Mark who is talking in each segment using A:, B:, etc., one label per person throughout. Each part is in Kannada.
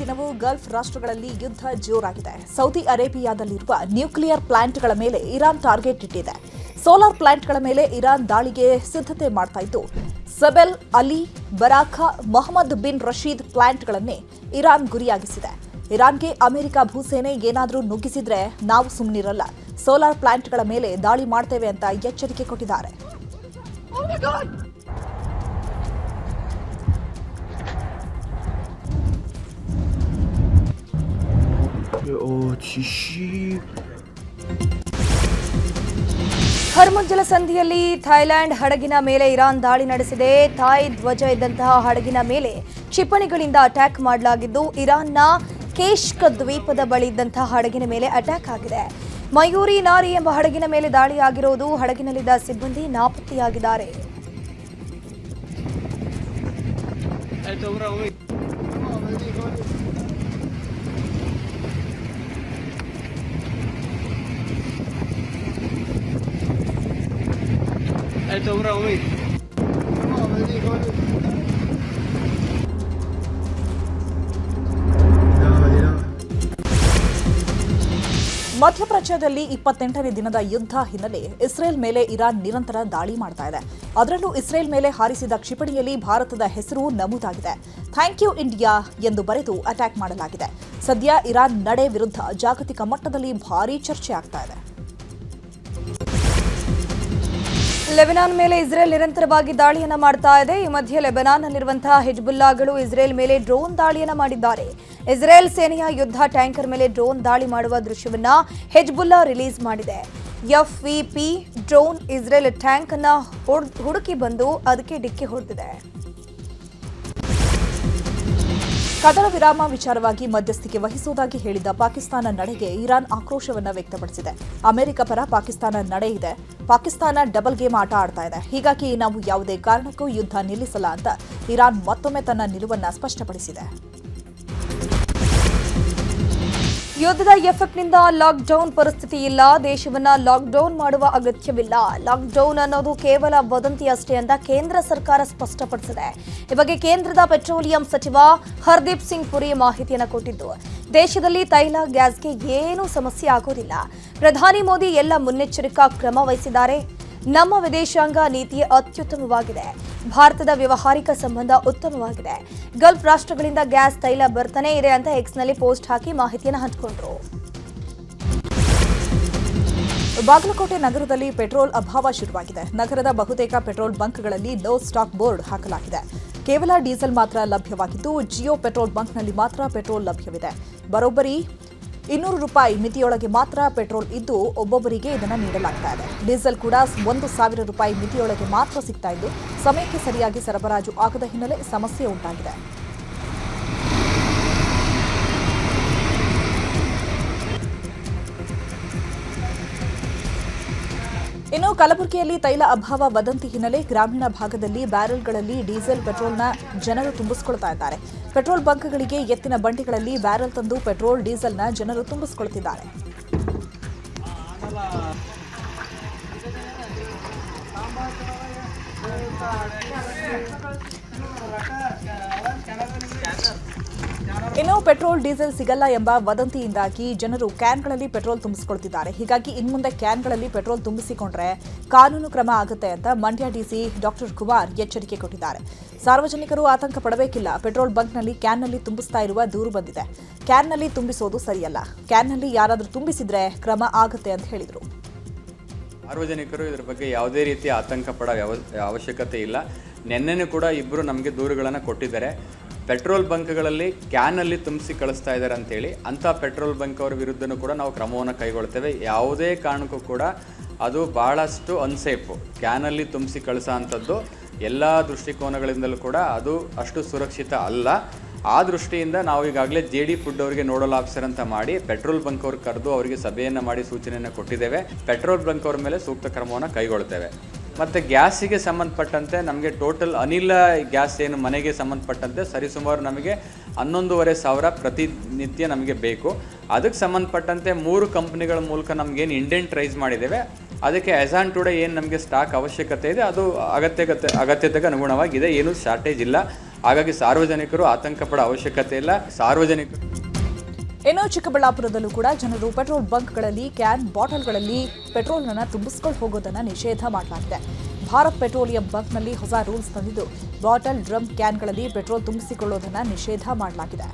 A: ದಿನವೂ ಗಲ್ಫ್ ರಾಷ್ಟ್ರಗಳಲ್ಲಿ ಯುದ್ಧ ಜೋರಾಗಿದೆ. ಸೌದಿ ಅರೇಬಿಯಾದಲ್ಲಿರುವ ನ್ಯೂಕ್ಲಿಯರ್ ಪ್ಲಾಂಟ್ಗಳ ಮೇಲೆ ಇರಾನ್ ಟಾರ್ಗೆಟ್ ಇಟ್ಟಿದೆ. ಸೋಲಾರ್ ಪ್ಲಾಂಟ್ಗಳ ಮೇಲೆ ಇರಾನ್ ದಾಳಿಗೆ ಸಿದ್ಧತೆ ಮಾಡ್ತಾ ಇದ್ದು, ಸಬೆಲ್, Ali, Barakah, Mohammed bin Rashid ಪ್ಲಾಂಟ್ಗಳನ್ನೇ ಇರಾನ್ ಗುರಿಯಾಗಿಸಿದೆ. ಇರಾನ್ಗೆ ಅಮೆರಿಕ ಭೂಸೇನೆ ಏನಾದರೂ ನುಗ್ಗಿಸಿದ್ರೆ ನಾವು ಸುಮ್ಮನಿರಲ್ಲ, ಸೋಲಾರ್ ಪ್ಲಾಂಟ್ಗಳ ಮೇಲೆ ದಾಳಿ ಮಾಡ್ತೇವೆ ಅಂತ ಎಚ್ಚರಿಕೆ ಕೊಟ್ಟಿದ್ದಾರೆ.
B: ಹರ್ಮುಜ್ ಜಲಸಂಧಿಯಲ್ಲಿ ಥೈಲ್ಯಾಂಡ್ ಹಡಗಿನ ಮೇಲೆ ಇರಾನ್ ದಾಳಿ ನಡೆಸಿದೆ. ಥಾಯ್ ಧ್ವಜ ಇದ್ದಂತಹ ಹಡಗಿನ ಮೇಲೆ ಕ್ಷಿಪಣಿಗಳಿಂದ ಅಟ್ಯಾಕ್ ಮಾಡಲಾಗಿದ್ದು, ಇರಾನ್ನ ಕೇಶ್ಕ್ ದ್ವೀಪದ ಬಳಿ ಇದ್ದಂತಹ ಹಡಗಿನ ಮೇಲೆ ಅಟ್ಯಾಕ್ ಆಗಿದೆ. ಮಯೂರಿ ನಾರಿ ಎಂಬ ಹಡಗಿನ ಮೇಲೆ ದಾಳಿಯಾಗಿರುವುದು, ಹಡಗಿನಲ್ಲಿದ್ದ ಸಿಬ್ಬಂದಿ ನಾಪತ್ತೆಯಾಗಿದ್ದಾರೆ.
A: ಮಧ್ಯಪ್ರಾಚ್ಯದಲ್ಲಿ 28ನೇ ದಿನದ ಯುದ್ಧ ಹಿನ್ನೆಲೆ ಇಸ್ರೇಲ್ ಮೇಲೆ ಇರಾನ್ ನಿರಂತರ ದಾಳಿ ಮಾಡ್ತಾ ಇದೆ. ಅದರಲ್ಲೂ ಇಸ್ರೇಲ್ ಮೇಲೆ ಹಾರಿಸಿದ ಕ್ಷಿಪಣಿಯಲ್ಲಿ ಭಾರತದ ಹೆಸರು ನಮೂದಾಗಿದೆ. ಥ್ಯಾಂಕ್ ಯು ಇಂಡಿಯಾ ಎಂದು ಬರೆದು ಅಟ್ಯಾಕ್ ಮಾಡಲಾಗಿದೆ. ಸದ್ಯ ಇರಾನ್ ನಡೆ ವಿರುದ್ಧ ಜಾಗತಿಕ ಮಟ್ಟದಲ್ಲಿ ಭಾರೀ ಚರ್ಚೆ ಆಗ್ತಾ ಇದೆ.
B: ಲೆಬನಾನ್ ಮೇಲೆ ಇಸ್ರೇಲ್ ನಿರಂತರವಾಗಿ ದಾಳಿಯನ್ನ ಮಾಡ್ತಾ ಇದೆ. ಈ ಮಧ್ಯೆ ಲೆಬನಾನ್ನಲ್ಲಿರುವಂತಹ ಹಿಜ್ಬುಲ್ಲಾಗಳು ಇಸ್ರೇಲ್ ಮೇಲೆ ಡ್ರೋನ್ ದಾಳಿಯನ್ನ ಮಾಡಿದ್ದಾರೆ. ಇಸ್ರೇಲ್ ಸೇನೆಯ ಯುದ್ಧ ಟ್ಯಾಂಕರ್ ಮೇಲೆ ಡ್ರೋನ್ ದಾಳಿ ಮಾಡುವ ದೃಶ್ಯವನ್ನ ಹಿಜ್ಬುಲ್ಲಾ ರಿಲೀಸ್ ಮಾಡಿದೆ. FVP ಡ್ರೋನ್ ಇಸ್ರೇಲ್ ಟ್ಯಾಂಕ್ ಅನ್ನ ಹುಡುಕಿ ಬಂದು ಅದಕ್ಕೆ ಡಿಕ್ಕಿ ಹೊಡೆದಿದೆ.
A: ಕದನ ವಿರಾಮ ವಿಚಾರವಾಗಿ ಮಧ್ಯಸ್ಥಿಕೆ ವಹಿಸುವುದಾಗಿ ಹೇಳಿದ್ದ ಪಾಕಿಸ್ತಾನ ನಡೆಗೆ ಇರಾನ್ ಆಕ್ರೋಶವನ್ನ ವ್ಯಕ್ತಪಡಿಸಿದೆ. ಅಮೆರಿಕ ಪರ ಪಾಕಿಸ್ತಾನ ನಡೆ ಇದೆ. ಪಾಕಿಸ್ತಾನ ಡಬಲ್ ಗೇಮ್ ಆಟ ಆಡ್ತಾ ಇದೆ. ಹೀಗಾಗಿ ನಾವು ಯಾವುದೇ ಕಾರಣಕ್ಕೂ ಯುದ್ಧ ನಿಲ್ಲಿಸಲ್ಲ ಅಂತ ಇರಾನ್ ಮತ್ತೊಮ್ಮೆ ತನ್ನ ನಿಲುವನ್ನ ಸ್ಪಷ್ಟಪಡಿಸಿದೆ.
B: ಯುದ್ಧದ ಎಫೆಕ್ಟ್ನಿಂದ ಲಾಕ್ಡೌನ್ ಪರಿಸ್ಥಿತಿ ಇಲ್ಲ. ದೇಶವನ್ನ ಲಾಕ್ಡೌನ್ ಮಾಡುವ ಅಗತ್ಯವಿಲ್ಲ. ಲಾಕ್ಡೌನ್ ಅನ್ನೋದು ಕೇವಲ ವದಂತಿ ಅಷ್ಟೇ ಅಂತ ಕೇಂದ್ರ ಸರ್ಕಾರ ಸ್ಪಷ್ಟಪಡಿಸಿದೆ. ಈ ಬಗ್ಗೆ ಕೇಂದ್ರದ ಪೆಟ್ರೋಲಿಯಂ ಸಚಿವ ಹರ್ದೀಪ್ ಸಿಂಗ್ ಪುರಿ ಮಾಹಿತಿಯನ್ನು ಕೊಟ್ಟಿದ್ದು, ದೇಶದಲ್ಲಿ ತೈಲ, ಗ್ಯಾಸ್ಗೆ ಏನೂ ಸಮಸ್ಯೆ ಆಗೋದಿಲ್ಲ. ಪ್ರಧಾನಿ ಮೋದಿ ಎಲ್ಲ ಮುನ್ನೆಚ್ಚರಿಕಾ ಕ್ರಮ ವಹಿಸಿದ್ದಾರೆ. ನಮ್ಮ ವಿದೇಶಾಂಗ ನೀತಿ ಅತ್ಯುತ್ತಮವಾಗಿದೆ. ಭಾರತದ ವ್ಯವಹಾರಿಕ ಸಂಬಂಧ ಉತ್ತಮವಾಗಿದೆ. ಗಲ್ಫ್ ರಾಷ್ಟ್ರಗಳಿಂದ ಗ್ಯಾಸ್, ತೈಲ ಬರ್ತಾನೆ ಇದೆ ಅಂತ ಎಕ್ಸ್ನಲ್ಲಿ ಪೋಸ್ಟ್ ಹಾಕಿ ಮಾಹಿತಿಯನ್ನು ಹಂಚಿಕೊಂಡ್ರು.
A: ಬಾಗಲಕೋಟೆ ನಗರದಲ್ಲಿ ಪೆಟ್ರೋಲ್ ಅಭಾವ ಶುರುವಾಗಿದೆ. ನಗರದ ಬಹುತೇಕ ಪೆಟ್ರೋಲ್ ಬಂಕ್ಗಳಲ್ಲಿ ನೋ ಸ್ಟಾಕ್ ಬೋರ್ಡ್ ಹಾಕಲಾಗಿದೆ. ಕೇವಲ ಡೀಸೆಲ್ ಮಾತ್ರ ಲಭ್ಯವಾಗಿದ್ದು, ಜಿಯೋ ಪೆಟ್ರೋಲ್ ಬಂಕ್ನಲ್ಲಿ ಮಾತ್ರ ಪೆಟ್ರೋಲ್ ಲಭ್ಯವಿದೆ. ಬರೋಬ್ಬರಿ 200 ರೂಪಾಯಿ ಮಿತಿಯೊಳಗೆ ಮಾತ್ರ ಪೆಟ್ರೋಲ್ ಇದ್ದು, ಒಬ್ಬೊಬ್ಬರಿಗೆ ಇದನ್ನು ನೀಡಲಾಗ್ತಾ ಇದೆ. ಡೀಸೆಲ್ ಕೂಡ 1,000 ರೂಪಾಯಿ ಮಿತಿಯೊಳಗೆ ಮಾತ್ರ ಸಿಗ್ತಾ ಇದ್ದು, ಸಮಯಕ್ಕೆ ಸರಿಯಾಗಿ ಸರಬರಾಜು ಆಗದ ಹಿನ್ನೆಲೆ ಸಮಸ್ಯೆ ಉಂಟಾಗಿದೆ. ಇನ್ನು ಕಲಬುರಗಿಯಲ್ಲಿ ತೈಲ ಅಭಾವ ವದಂತಿ ಹಿನ್ನೆಲೆ ಗ್ರಾಮೀಣ ಭಾಗದಲ್ಲಿ ಬ್ಯಾರೆಲ್ಗಳಲ್ಲಿ ಡೀಸೆಲ್, ಪೆಟ್ರೋಲ್ನ ಜನರು ತುಂಬಿಸಿಕೊಳ್ತಾ ಇದ್ದಾರೆ. ಪೆಟ್ರೋಲ್ ಬಂಕ್ಗಳಿಗೆ ಎತ್ತಿನ ಬಂಡಿಗಳಲ್ಲಿ ಬ್ಯಾರೆಲ್ ತಂದು ಪೆಟ್ರೋಲ್, ಡೀಸೆಲ್ನ ಜನರು ತುಂಬಿಸಿಕೊಳ್ತಿದ್ದಾರೆ. ಇನ್ನು ಪೆಟ್ರೋಲ್, ಡೀಸೆಲ್ ಸಿಗಲ್ಲ ಎಂಬ ವದಂತಿಯಿಂದಾಗಿ ಜನರು ಕ್ಯಾನ್ಗಳಲ್ಲಿ ಪೆಟ್ರೋಲ್ ತುಂಬಿಸಿಕೊಳ್ತಿದ್ದಾರೆ. ಹೀಗಾಗಿ ಇನ್ಮುಂದೆ ಕ್ಯಾನ್ಗಳಲ್ಲಿ ಪೆಟ್ರೋಲ್ ತುಂಬಿಸಿಕೊಂಡ್ರೆ ಕಾನೂನು ಕ್ರಮ ಆಗುತ್ತೆ ಅಂತ ಮಂಡ್ಯ ಡಿಸಿ ಡಾಕ್ಟರ್ ಕುಮಾರ್ ಎಚ್ಚರಿಕೆ ಕೊಟ್ಟಿದ್ದಾರೆ. ಸಾರ್ವಜನಿಕರು ಆತಂಕ ಪಡಬೇಕಿಲ್ಲ. ಪೆಟ್ರೋಲ್ ಬಂಕ್ನಲ್ಲಿ ಕ್ಯಾನ್ನಲ್ಲಿ ತುಂಬಿಸ್ತಾ ಇರುವ ದೂರು ಬಂದಿದೆ. ಕ್ಯಾನ್ನಲ್ಲಿ ತುಂಬಿಸೋದು ಸರಿಯಲ್ಲ. ಕ್ಯಾನ್ನಲ್ಲಿ ಯಾರಾದರೂ ತುಂಬಿಸಿದ್ರೆ ಕ್ರಮ ಆಗುತ್ತೆ ಅಂತ ಹೇಳಿದರು.
C: ಸಾರ್ವಜನಿಕರು ಇದರ ಬಗ್ಗೆ ಯಾವುದೇ ರೀತಿಯ ಆತಂಕ ಪಡೋ ಅವಶ್ಯಕತೆ ಇಲ್ಲ. ನಿನ್ನೆನೂ ಕೂಡ ಇಬ್ಬರು ನಮಗೆ ದೂರುಗಳನ್ನು ಕೊಟ್ಟಿದ್ದಾರೆ. ಪೆಟ್ರೋಲ್ ಬಂಕ್ಗಳಲ್ಲಿ ಕ್ಯಾನಲ್ಲಿ ತುಂಬಿಸಿ ಕಳಿಸ್ತಾ ಇದ್ದಾರೆ ಅಂತೇಳಿ, ಅಂಥ ಪೆಟ್ರೋಲ್ ಬಂಕ್ ಅವರ ವಿರುದ್ಧನೂ ಕೂಡ ನಾವು ಕ್ರಮವನ್ನು ಕೈಗೊಳ್ತೇವೆ. ಯಾವುದೇ ಕಾರಣಕ್ಕೂ ಕೂಡ ಅದು ಭಾಳಷ್ಟು ಅನ್ಸೇಫು. ಕ್ಯಾನಲ್ಲಿ ತುಂಬಿಸಿ ಕಳಿಸೋ ಅಂಥದ್ದು ಎಲ್ಲ ದೃಷ್ಟಿಕೋನಗಳಿಂದಲೂ ಕೂಡ ಅದು ಅಷ್ಟು ಸುರಕ್ಷಿತ ಅಲ್ಲ. ಆ ದೃಷ್ಟಿಯಿಂದ ನಾವು ಈಗಾಗಲೇ JD ಫುಡ್ ಅವರಿಗೆ ನೋಡಲ್ ಆಫೀಸರ್ ಅಂತ ಮಾಡಿ ಪೆಟ್ರೋಲ್ ಬಂಕ್ ಅವ್ರಿಗೆ ಕರೆದು ಅವರಿಗೆ ಸಭೆಯನ್ನು ಮಾಡಿ ಸೂಚನೆಯನ್ನು ಕೊಟ್ಟಿದ್ದೇವೆ. ಪೆಟ್ರೋಲ್ ಬಂಕ್ ಅವ್ರ ಮೇಲೆ ಸೂಕ್ತ ಕ್ರಮವನ್ನು ಕೈಗೊಳ್ತೇವೆ. ಮತ್ತು ಗ್ಯಾಸಿಗೆ ಸಂಬಂಧಪಟ್ಟಂತೆ ನಮಗೆ ಟೋಟಲ್ ಅನಿಲ ಗ್ಯಾಸ್ ಏನು ಮನೆಗೆ ಸಂಬಂಧಪಟ್ಟಂತೆ ಸರಿಸುಮಾರು ನಮಗೆ 11,500 ಪ್ರತಿನಿತ್ಯ ನಮಗೆ ಬೇಕು. ಅದಕ್ಕೆ ಸಂಬಂಧಪಟ್ಟಂತೆ 3 ಕಂಪ್ನಿಗಳ ಮೂಲಕ ನಮಗೇನು ಇಂಡೆಂಟ್ ರೈಸ್ ಮಾಡಿದ್ದೇವೆ, ಅದಕ್ಕೆ ಆ್ಯಸ್ ಆನ್ ಟುಡೇ ಏನು ನಮಗೆ ಸ್ಟಾಕ್ ಅವಶ್ಯಕತೆ ಇದೆ ಅದು ಅಗತ್ಯತೆಗೆ ಅನುಗುಣವಾಗಿದೆ. ಏನೂ ಶಾರ್ಟೇಜ್ ಇಲ್ಲ. ಹಾಗಾಗಿ ಸಾರ್ವಜನಿಕರು ಆತಂಕ ಪಡೋ ಅವಶ್ಯಕತೆ ಇಲ್ಲ. ಸಾರ್ವಜನಿಕರು
A: ಇನ್ನು ಚಿಕ್ಕಬಳ್ಳಾಪುರದಲ್ಲೂ ಕೂಡ ಜನರು ಪೆಟ್ರೋಲ್ ಬಂಕ್ಗಳಲ್ಲಿ ಕ್ಯಾನ್ ಬಾಟಲ್ಗಳಲ್ಲಿ ಪೆಟ್ರೋಲ್ನ ತುಂಬಿಸ್ಕೊಂಡು ಹೋಗೋದನ್ನು ನಿಷೇಧ ಮಾಡಲಾಗಿದೆ. ಭಾರತ್ ಪೆಟ್ರೋಲಿಯಂ ಬಂಕ್ನಲ್ಲಿ ಹೊಸ ರೂಲ್ಸ್ ತಂದಿದ್ದು ಬಾಟಲ್, ಡ್ರಮ್, ಕ್ಯಾನ್ಗಳಲ್ಲಿ ಪೆಟ್ರೋಲ್ ತುಂಬಿಸಿಕೊಳ್ಳೋದನ್ನು ನಿಷೇಧ ಮಾಡಲಾಗಿದೆ.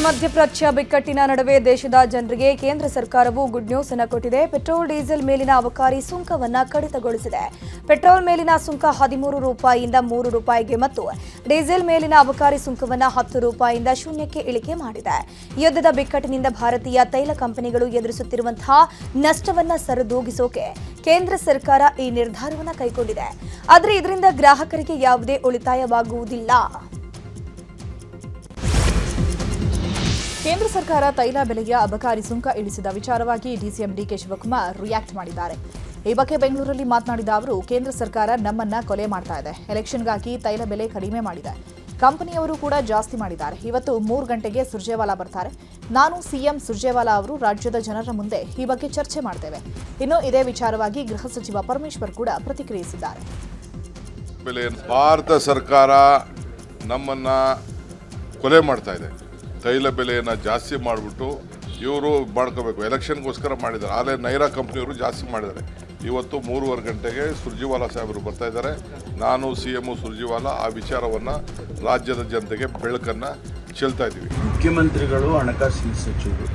B: ಮಧ್ಯಪ್ರಾಚ್ಯ ಬಿಕ್ಕಟ್ಟಿನ ನಡುವೆ ದೇಶದ ಜನರಿಗೆ ಕೇಂದ್ರ ಸರ್ಕಾರವು ಗುಡ್ ನ್ಯೂಸ್ ಅನ್ನು ಕೊಟ್ಟಿದೆ. ಪೆಟ್ರೋಲ್, ಡೀಸೆಲ್ ಮೇಲಿನ ಅಬಕಾರಿ ಸುಂಕವನ್ನು ಕಡಿತಗೊಳಿಸಿದೆ. ಪೆಟ್ರೋಲ್ ಮೇಲಿನ ಸುಂಕ 13 ರೂಪಾಯಿಯಿಂದ 3 ರೂಪಾಯಿಗೆ ಮತ್ತು ಡೀಸೆಲ್ ಮೇಲಿನ ಅಬಕಾರಿ ಸುಂಕವನ್ನು 10 ರೂಪಾಯಿಯಿಂದ ಶೂನ್ಯಕ್ಕೆ ಇಳಿಕೆ ಮಾಡಿದೆ. ಯುದ್ಧದ ಬಿಕ್ಕಟ್ಟಿನಿಂದ ಭಾರತೀಯ ತೈಲ ಕಂಪನಿಗಳು ಎದುರಿಸುತ್ತಿರುವಂತಹ ನಷ್ಟವನ್ನು ಸರಿದೂಗಿಸೋಕೆ ಕೇಂದ್ರ ಸರ್ಕಾರ ಈ ನಿರ್ಧಾರವನ್ನು ಕೈಗೊಂಡಿದೆ. ಆದರೆ ಇದರಿಂದ ಗ್ರಾಹಕರಿಗೆ ಯಾವುದೇ ಉಳಿತಾಯವಾಗುವುದಿಲ್ಲ.
A: ಕೇಂದ್ರ ಸರ್ಕಾರ ತೈಲ ಬೆಲೆಯ ಅಬಕಾರಿ ಸುಂಕ ಇಳಿಸಿದ ವಿಚಾರವಾಗಿ ಡಿಸಿಎಂ ಡಿಕೆ ಶಿವಕುಮಾರ್ ರಿಯಾಕ್ಟ್ ಮಾಡಿದ್ದಾರೆ. ಈ ಬಗ್ಗೆ ಬೆಂಗಳೂರಲ್ಲಿ ಮಾತನಾಡಿದ ಅವರು, ಕೇಂದ್ರ ಸರ್ಕಾರ ನಮ್ಮನ್ನ ಕೊಲೆ ಮಾಡ್ತಾ ಇದೆ. ಎಲೆಕ್ಷನ್ಗಾಗಿ ತೈಲ ಬೆಲೆ ಕಡಿಮೆ ಮಾಡಿದೆ. ಕಂಪನಿಯವರು ಕೂಡ ಜಾಸ್ತಿ ಮಾಡಿದ್ದಾರೆ. ಇವತ್ತು 3 ಗಂಟೆಗೆ ಸುರ್ಜೇವಾಲಾ ಬರ್ತಾರೆ. ನಾನು ಸಿಎಂ ಸುರ್ಜೇವಾಲಾ ಅವರು ರಾಜ್ಯದ ಜನರ ಮುಂದೆ ಈ ಬಗ್ಗೆ ಚರ್ಚೆ ಮಾಡ್ತೇವೆ. ಇನ್ನು ಇದೇ ವಿಚಾರವಾಗಿ ಗೃಹ ಸಚಿವ ಪರಮೇಶ್ವರ್ ಕೂಡ ಪ್ರತಿಕ್ರಿಯಿಸಿದ್ದಾರೆ.
D: ಭಾರತ ಸರ್ಕಾರ ನಮ್ಮನ್ನ ಕೊಲೆ ಮಾಡ್ತಾ ಇದೆ. ತೈಲ ಬೆಲೆಯನ್ನು ಜಾಸ್ತಿ ಮಾಡಿಬಿಟ್ಟು ಇವರು ಮಾಡ್ಕೋಬೇಕು, ಎಲೆಕ್ಷನ್ಗೋಸ್ಕರ ಮಾಡಿದ್ದಾರೆ. ಆದರೆ ನೈರಾ ಕಂಪ್ನಿಯವರು ಜಾಸ್ತಿ ಮಾಡಿದ್ದಾರೆ. ಇವತ್ತು 3:15 ಗಂಟೆಗೆ ಸುರ್ಜೇವಾಲಾ ಸಾಹೇಬರು ಬರ್ತಾ ಇದ್ದಾರೆ. ನಾನು CM ಸುರ್ಜೇವಾಲಾ ಆ ವಿಚಾರವನ್ನು ರಾಜ್ಯದ ಜನತೆಗೆ ಬೆಳಕನ್ನು ಚೆಲ್ತಾ ಇದ್ದೀವಿ.
E: ಮುಖ್ಯಮಂತ್ರಿಗಳು, ಹಣಕಾಸಿನ ಸಚಿವರು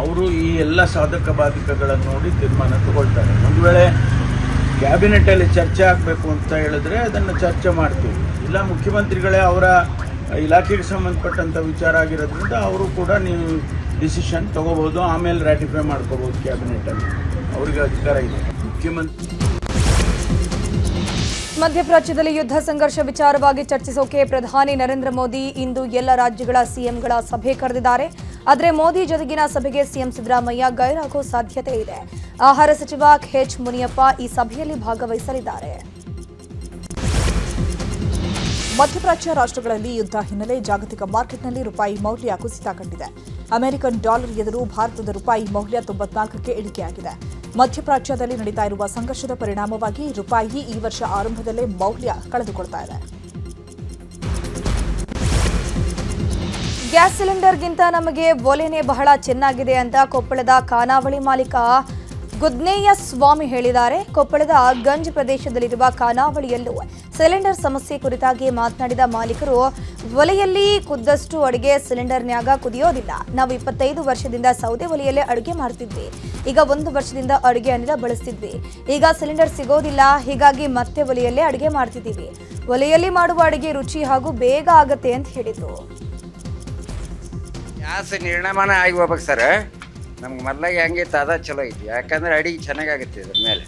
E: ಅವರು ಈ ಎಲ್ಲ ಸಾಧಕ ಬಾಧಕಗಳನ್ನು ನೋಡಿ ತೀರ್ಮಾನ ತಗೊಳ್ತಾರೆ. ಒಂದು ವೇಳೆ ಕ್ಯಾಬಿನೆಟಲ್ಲಿ ಚರ್ಚೆ ಆಗಬೇಕು ಅಂತ ಹೇಳಿದ್ರೆ ಅದನ್ನು ಚರ್ಚೆ ಮಾಡ್ತೀವಿ. ಇಲ್ಲ ಮುಖ್ಯಮಂತ್ರಿಗಳೇ ಅವರ ಇಲಾಖೆಗೆ ಸಂಬಂಧಪಟ್ಟಂಥ ವಿಚಾರ ಆಗಿರೋದ್ರಿಂದ ಅವರು ಕೂಡ ನೀವು ಡಿಸಿಷನ್ ತಗೋಬೋದು, ಆಮೇಲೆ ರ್ಯಾಟಿಫೈ ಮಾಡ್ಕೋಬೋದು ಕ್ಯಾಬಿನೆಟಲ್ಲಿ. ಅವರಿಗೆ ಅಧಿಕಾರ ಇದೆ. ಮುಖ್ಯಮಂತ್ರಿ
B: ಮಧ್ಯಪ್ರಾಚ್ಯದಲ್ಲಿ ಯುದ್ಧ ಸಂಘರ್ಷ ವಿಚಾರವಾಗಿ ಚರ್ಚಿಸೋಕೆ ಪ್ರಧಾನಿ ನರೇಂದ್ರ ಮೋದಿ ಇಂದು ಎಲ್ಲ ರಾಜ್ಯಗಳ ಸಿಎಂಗಳ ಸಭೆ ಕರೆದಿದ್ದಾರೆ. ಆದರೆ ಮೋದಿ ಜೊತೆಗಿನ ಸಭೆಗೆ ಸಿಎಂ ಸಿದ್ದರಾಮಯ್ಯ ಗೈರಾಗೋ ಸಾಧ್ಯತೆ ಇದೆ. ಆಹಾರ ಸಚಿವ ಎಚ್ ಮುನಿಯಪ್ಪ ಈ ಸಭೆಯಲ್ಲಿ ಭಾಗವಹಿಸಲಿದ್ದಾರೆ.
A: ಮಧ್ಯಪ್ರಾಚ್ಯ ರಾಷ್ಟ್ರಗಳಲ್ಲಿ ಯುದ್ಧ ಹಿನ್ನೆಲೆ ಜಾಗತಿಕ ಮಾರ್ಕೆಟ್ನಲ್ಲಿ ರೂಪಾಯಿ ಮೌಲ್ಯ ಕುಸಿತ ಕಂಡಿದೆ. ಅಮೆರಿಕನ್ ಡಾಲರ್ ಎದುರು ಭಾರತದ ರೂಪಾಯಿ ಮೌಲ್ಯ 94ಕ್ಕೆ ಇಳಿಕೆಯಾಗಿದೆ. ಮಧ್ಯಪ್ರಾಚ್ಯದಲ್ಲಿ ನಡೀತಾ ಇರುವ ಸಂಘರ್ಷದ ಪರಿಣಾಮವಾಗಿ ರೂಪಾಯಿ ಈ ವರ್ಷ ಆರಂಭದಲ್ಲೇ ಮೌಲ್ಯ ಕಳೆದುಕೊಳ್ತಾ ಇದೆ.
B: ಗ್ಯಾಸ್ ಸಿಲಿಂಡರ್ಗಿಂತ ನಮಗೆ ಒಲೆನೇ ಬಹಳ ಚೆನ್ನಾಗಿದೆ ಅಂತ ಕೊಪ್ಪಳದ ಖಾನಾವಳಿ ಮಾಲೀಕ ಗುದ್ನೇಯ ಸ್ವಾಮಿ ಹೇಳಿದ್ದಾರೆ. ಕೊಪ್ಪಳದ ಗಂಜ್ ಪ್ರದೇಶದಲ್ಲಿರುವ ಖಾನಾವಳಿಯಲ್ಲೂ ಸಿಲಿಂಡರ್ ಸಮಸ್ಯೆ ಕುರಿತಾಗಿ ಮಾತನಾಡಿದ ಮಾಲೀಕರು, ಒಲೆಯಲ್ಲಿ ಕುದ್ದಷ್ಟು ಅಡುಗೆ ಸಿಲಿಂಡರ್ನ್ಯಾಗ ಕುದಿಯೋದಿಲ್ಲ. ನಾವು 25 ವರ್ಷದಿಂದ ಸೌದೆ ಒಲೆಯಲ್ಲೇ ಅಡುಗೆ ಮಾಡ್ತಿದ್ವಿ. ಈಗ 1 ವರ್ಷದಿಂದ ಅಡುಗೆ ಅನಿಲ ಬಳಸ್ತಿದ್ವಿ. ಈಗ ಸಿಲಿಂಡರ್ ಸಿಗೋದಿಲ್ಲ, ಹೀಗಾಗಿ ಮತ್ತೆ ಒಲೆಯಲ್ಲೇ ಅಡುಗೆ ಮಾಡ್ತಿದ್ದೀವಿ. ಒಲೆಯಲ್ಲಿ ಮಾಡುವ ಅಡುಗೆ ರುಚಿ ಹಾಗೂ ಬೇಗ ಆಗತ್ತೆ ಅಂತ ಹೇಳಿದ್ರು.
F: ಗ್ಯಾಸ್ ನಿರ್ಣಯಮಾನ ಆಗಿ ಹೋಗ್ಬೇಕು ಸರ್. ನಮ್ಗೆ ಮೊದಲಾಗಿ ಹೆಂಗಿತ್ತು ಅದ ಚಲೋ ಐತಿ. ಯಾಕಂದ್ರೆ ಅಡಿಗೆ ಚೆನ್ನಾಗಾಗುತ್ತೆ ಇದ್ರ ಮೇಲೆ,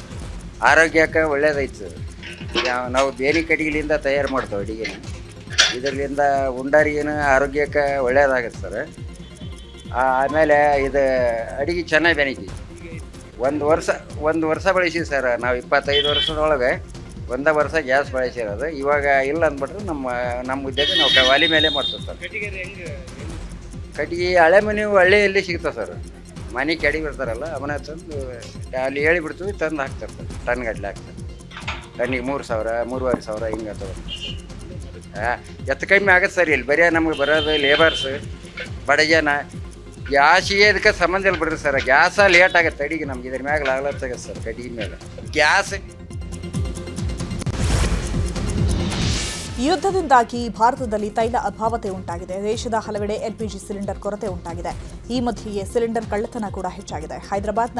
F: ಆರೋಗ್ಯಕ್ಕೆ ಒಳ್ಳೇದೈತೆ. ನಾವು ಬೇರೆ ಕಡೆಗಳಿಂದ ತಯಾರು ಮಾಡ್ತೇವೆ ಅಡಿಗೆನ. ಇದರಿಂದ ಉಂಡಾರಿಗೇನು ಆರೋಗ್ಯಕ್ಕೆ ಒಳ್ಳೇದಾಗುತ್ತೆ ಸರ್. ಆಮೇಲೆ ಇದು ಅಡಿಗೆ ಚೆನ್ನಾಗಿ ಬೆನೀತಿ. ಒಂದು ವರ್ಷ ಬಳಸಿವಿ ಸರ್. ನಾವು 25 ವರ್ಷದೊಳಗೆ 1 ವರ್ಷ ಗ್ಯಾಸ್ ಬಳಸಿರೋದು. ಇವಾಗ ಇಲ್ಲ ಅಂದ್ಬಿಟ್ರೆ ನಮ್ಮ ಉದ್ಯೋಗ ನಾವು ಒಲೆ ಮೇಲೆ ಮಾಡ್ತೇವೆ ಸರ್. ಕಟ್ಟಿಗೆ ಹಳೆ ಮನೆ ಹಳ್ಳಿಯಲ್ಲಿ ಸಿಗ್ತಾವೆ ಸರ್. ಮನೆ ಕೆಡಿ ಬರ್ತಾರಲ್ಲ ಅವನ್ನ ತಂದು ಅಲ್ಲಿ ಹೇಳಿಬಿಡ್ತೀವಿ, ತಂದು ಹಾಕ್ತಾರೆ ಸರ್. ಟನ್ ಗಟ್ಟಲೆ ಹಾಕ್ತಾರೆ. ಟನ್ನಿಗೆ 3,000, 3,500 ಹಿಂಗೆ ಎತ್ತು ಕಮ್ಮಿ ಆಗತ್ತೆ ಸರ್. ಇಲ್ಲಿ ಬರೀ ನಮ್ಗೆ ಬರೋದು ಲೇಬರ್ಸ್, ಬಡ ಜನ. ಗ್ಯಾಸಿಗೆ ಇದಕ್ಕೆ ಸಂಬಂಧ ಇಲ್ಲ ಬಿಡ್ರಿ ಸರ್. ಗ್ಯಾಸ ಲೇಟ್ ಆಗುತ್ತೆ ಅಡಿಗೆ ನಮ್ಗೆ. ಇದ್ರ ಮ್ಯಾಗ ಆಗ್ಲತ್ತಾಗತ್ತೆ ಸರ್ ಕಟ್ಟಿಗೆ ಮೇಲೆ ಗ್ಯಾಸ್.
A: ಯುದ್ಧದಿಂದಾಗಿ ಭಾರತದಲ್ಲಿ ತೈಲ ಅಭಾವತೆ ಉಂಟಾಗಿದೆ. ದೇಶದ ಹಲವೆಡೆ LPG ಸಿಲಿಂಡರ್ ಕೊರತೆ ಉಂಟಾಗಿದೆ. ಈ ಮಧ್ಯೆಯೇ ಸಿಲಿಂಡರ್ ಕಳ್ಳತನ ಕೂಡ ಹೆಚ್ಚಾಗಿದೆ. ಹೈದರಾಬಾದ್ನ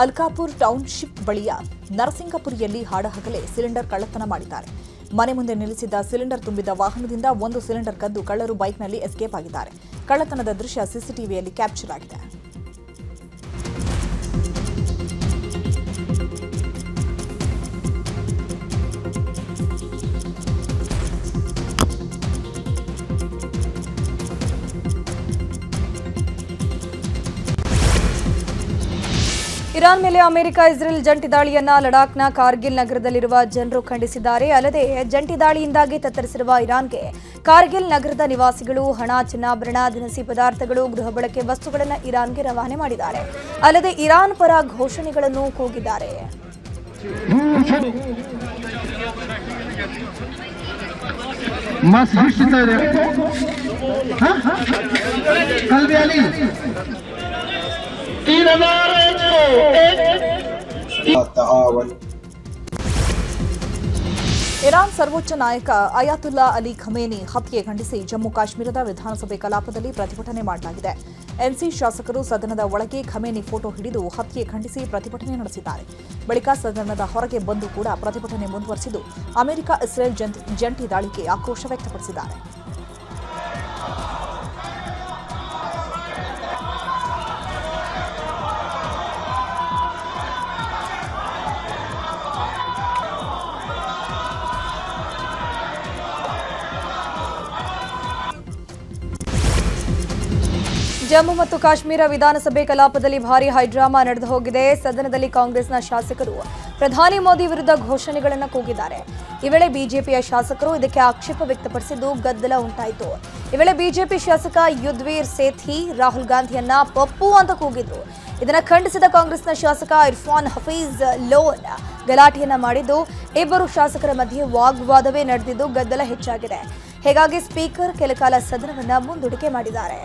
A: ಅಲ್ಕಾಪುರ್ ಟೌನ್ಶಿಪ್ ಬಳಿಯ ನರಸಿಂಗಪುರಿಯಲ್ಲಿ ಹಾಡಹಗಲೇ ಸಿಲಿಂಡರ್ ಕಳ್ಳತನ ಮಾಡಿದ್ದಾರೆ. ಮನೆ ಮುಂದೆ ನಿಲ್ಲಿಸಿದ್ದ ಸಿಲಿಂಡರ್ ತುಂಬಿದ ವಾಹನದಿಂದ 1 ಸಿಲಿಂಡರ್ ಕದ್ದು ಕಳ್ಳರು ಬೈಕ್ನಲ್ಲಿ ಎಸ್ಕೇಪ್ ಆಗಿದ್ದಾರೆ. ಕಳ್ಳತನದ ದೃಶ್ಯ ಸಿಸಿಟಿವಿಯಲ್ಲಿ ಕ್ಯಾಪ್ಚರ್ ಆಗಿದೆ.
B: ಇರಾನ್ ಮೇಲೆ ಅಮೆರಿಕ ಇಸ್ರೇಲ್ ಜಂಟಿ ದಾಳಿಯನ್ನ ಲಡಾಖ್ನ ಕಾರ್ಗಿಲ್ ನಗರದಲ್ಲಿರುವ ಜನರು ಖಂಡಿಸಿದ್ದಾರೆ. ಅಲ್ಲದೆ ಜಂಟಿ ದಾಳಿಯಿಂದಾಗಿ ತತ್ತರಿಸಿರುವ ಇರಾನ್ಗೆ ಕಾರ್ಗಿಲ್ ನಗರದ ನಿವಾಸಿಗಳು ಹಣ, ಚಿನ್ನಾಭರಣ, ದಿನಸಿ ಪದಾರ್ಥಗಳು, ಗೃಹ ಬಳಕೆ ವಸ್ತುಗಳನ್ನು ಇರಾನ್ಗೆ ರವಾನೆ ಮಾಡಿದ್ದಾರೆ. ಅಲ್ಲದೆ ಇರಾನ್ ಪರ ಘೋಷಣೆಗಳನ್ನು ಕೂಗಿದ್ದಾರೆ.
A: ಇರಾನ್ ಸರ್ವೋಚ್ಚ ನಾಯಕ ಅಯಾತುಲ್ಲಾ ಅಲಿ ಖಮೇನಿ ಹತ್ಯೆ ಖಂಡಿಸಿ ಜಮ್ಮು ಕಾಶ್ಮೀರದ ವಿಧಾನಸಭೆ ಕಲಾಪದಲ್ಲಿ ಪ್ರತಿಭಟನೆ ಮಾಡಲಾಗಿದೆ. ಎನ್ಸಿ ಶಾಸಕರು ಸದನದ ಒಳಗೆ ಖಮೇನಿ ಫೋಟೋ ಹಿಡಿದು ಹತ್ಯೆ ಖಂಡಿಸಿ ಪ್ರತಿಭಟನೆ ನಡೆಸಿದ್ದಾರೆ. ಬಳಿಕ ಸದನದ ಹೊರಗೆ ಬಂದು ಕೂಡ ಪ್ರತಿಭಟನೆ ಮುಂದುವರೆಸಿದ್ದು ಅಮೆರಿಕ ಇಸ್ರೇಲ್ ಜಂಟಿ ದಾಳಿಗೆ ಆಕ್ರೋಶ ವ್ಯಕ್ತಪಡಿಸಿದ್ದಾರೆ.
B: ಜಮ್ಮು ಮತ್ತು ಕಾಶ್ಮೀರ ವಿಧಾನಸಭೆ ಕಲಾಪದಲ್ಲಿ ಭಾರೀ ಹೈಡ್ರಾಮಾ ನಡೆದು ಹೋಗಿದೆ. ಸದನದಲ್ಲಿ ಕಾಂಗ್ರೆಸ್ನ ಶಾಸಕರು ಪ್ರಧಾನಿ ಮೋದಿ ವಿರುದ್ಧ ಘೋಷಣೆಗಳನ್ನು ಕೂಗಿದ್ದಾರೆ. ಈ ವೇಳೆ ಬಿಜೆಪಿಯ ಶಾಸಕರು ಇದಕ್ಕೆ ಆಕ್ಷೇಪ ವ್ಯಕ್ತಪಡಿಸಿದ್ದು ಗದ್ದಲ ಉಂಟಾಯಿತು. ಈ ವೇಳೆ ಬಿಜೆಪಿ ಶಾಸಕ ಯುದ್ವೀರ್ ಸೇಥಿ ರಾಹುಲ್ ಗಾಂಧಿಯನ್ನ ಪಪ್ಪು ಅಂತ ಕೂಗಿದ್ರು. ಇದನ್ನು ಖಂಡಿಸಿದ ಕಾಂಗ್ರೆಸ್ನ ಶಾಸಕ ಇರ್ಫಾನ್ ಹಫೀಜ್ ಲೋನ್ ಗಲಾಟೆಯನ್ನ ಮಾಡಿದ್ದು ಇಬ್ಬರು ಶಾಸಕರ ಮಧ್ಯೆ ವಾಗ್ವಾದವೇ ನಡೆದಿದ್ದು ಗದ್ದಲ ಹೆಚ್ಚಾಗಿದೆ. ಹೀಗಾಗಿ ಸ್ಪೀಕರ್ ಕೆಲಕಾಲ ಸದನವನ್ನ ಮುಂದೂಡಿಕೆ ಮಾಡಿದ್ದಾರೆ.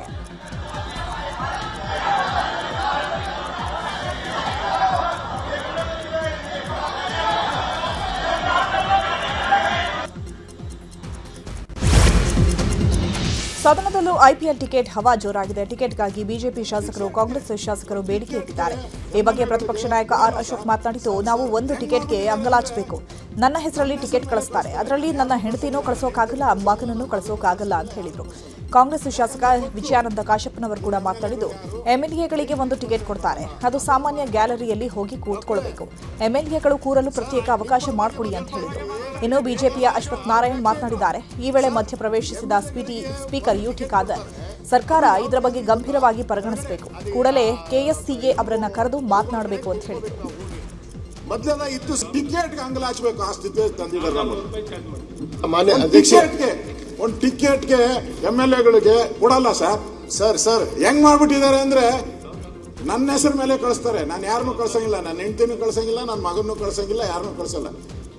A: ಸದನದಲ್ಲೂ ಐಪಿಎಲ್ ಟಿಕೆಟ್ ಹವಾ ಜೋರಾಗಿದೆ. ಟಿಕೆಟ್ಗಾಗಿ ಬಿಜೆಪಿ ಶಾಸಕರು, ಕಾಂಗ್ರೆಸ್ ಶಾಸಕರು ಬೇಡಿಕೆ ಇಟ್ಟಿದ್ದಾರೆ. ಈ ಬಗ್ಗೆ ಪ್ರತಿಪಕ್ಷ ನಾಯಕ ಆರ್ ಅಶೋಕ್ ಮಾತನಾಡಿದ್ದು, ನಾವು ಒಂದು ಟಿಕೆಟ್ಗೆ ಅಂಗಲಾಚಬೇಕು. ನನ್ನ ಹೆಸರಲ್ಲಿ ಟಿಕೆಟ್ ಕಳಿಸ್ತಾರೆ, ಅದರಲ್ಲಿ ನನ್ನ ಹೆಂಡತಿನೂ ಕಳಿಸೋಕ್ಕಾಗಲ್ಲ, ಮಗನನ್ನು ಕಳಿಸೋಕ್ಕಾಗಲ್ಲ ಅಂತ ಹೇಳಿದರು. ಕಾಂಗ್ರೆಸ್ ಶಾಸಕ ವಿಜಯಾನಂದ ಕಾಶಪ್ಪನವರು ಕೂಡ ಮಾತನಾಡಿದ್ದು, ಎಂಎಲ್ಎಗಳಿಗೆ ಒಂದು ಟಿಕೆಟ್ ಕೊಡ್ತಾರೆ, ಅದು ಸಾಮಾನ್ಯ ಗ್ಯಾಲರಿಯಲ್ಲಿ ಹೋಗಿ ಕೂತ್ಕೊಳ್ಬೇಕು. ಎಂಎಲ್ಎಗಳು ಕೂರಲು ಪ್ರತ್ಯೇಕ ಅವಕಾಶ ಮಾಡಿಕೊಡಿ ಅಂತ ಹೇಳಿದರು. ಇನ್ನು ಬಿಜೆಪಿಯ ಅಶ್ವಥ್ ನಾರಾಯಣ್ ಮಾತನಾಡಿದ್ದಾರೆ. ಈ ವೇಳೆ ಮಧ್ಯಪ್ರವೇಶಿಸಿದ ಸ್ಪೀಕರ್ ಯುಟಿ ಖಾದರ್, ಸರ್ಕಾರ ಇದರ ಬಗ್ಗೆ ಗಂಭೀರವಾಗಿ ಪರಿಗಣಿಸಬೇಕು, ಕೂಡಲೇ ಕೆಎಸ್ಸಿಎ ಅವರನ್ನ ಕರೆದು ಮಾತನಾಡಬೇಕು ಅಂತ ಹೇಳಿದರು.
G: ಮೊದಲೆಲ್ಲ ಇತ್ತು ಟಿಕೆಟ್ಗೆ ಅಂಗಲಾಚಬೇಕು, ಆ ಸ್ಥಿತಿ ತಂದಿದ್ದಾರೆ. ಮಾನ್ಯ ಅಧ್ಯಕ್ಷರಿಗೆ ಒಂದು ಟಿಕೆಟ್ಗೆ MLAಗಳಿಗೆ ಕೊಡಲ್ಲ ಸರ್ ಹೆಂಗ್ ಮಾಡ್ಬಿಟ್ಟಿದ್ದಾರೆ ಅಂದ್ರೆ ನನ್ನ ಹೆಸರು ಮೇಲೆ ಕಳಿಸ್ತಾರೆ. ನಾನು ಯಾರನ್ನೂ ಕಳ್ಸಂಗಿಲ್ಲ, ನನ್ನ ಹೆಂಡತಿನೂ ಕಳ್ಸಂಗಿಲ್ಲ, ನನ್ನ ಮಗನೂ ಕಳ್ಸಂಗಿಲ್ಲ, ಯಾರನ್ನೂ ಕಳ್ಸಲ್ಲ.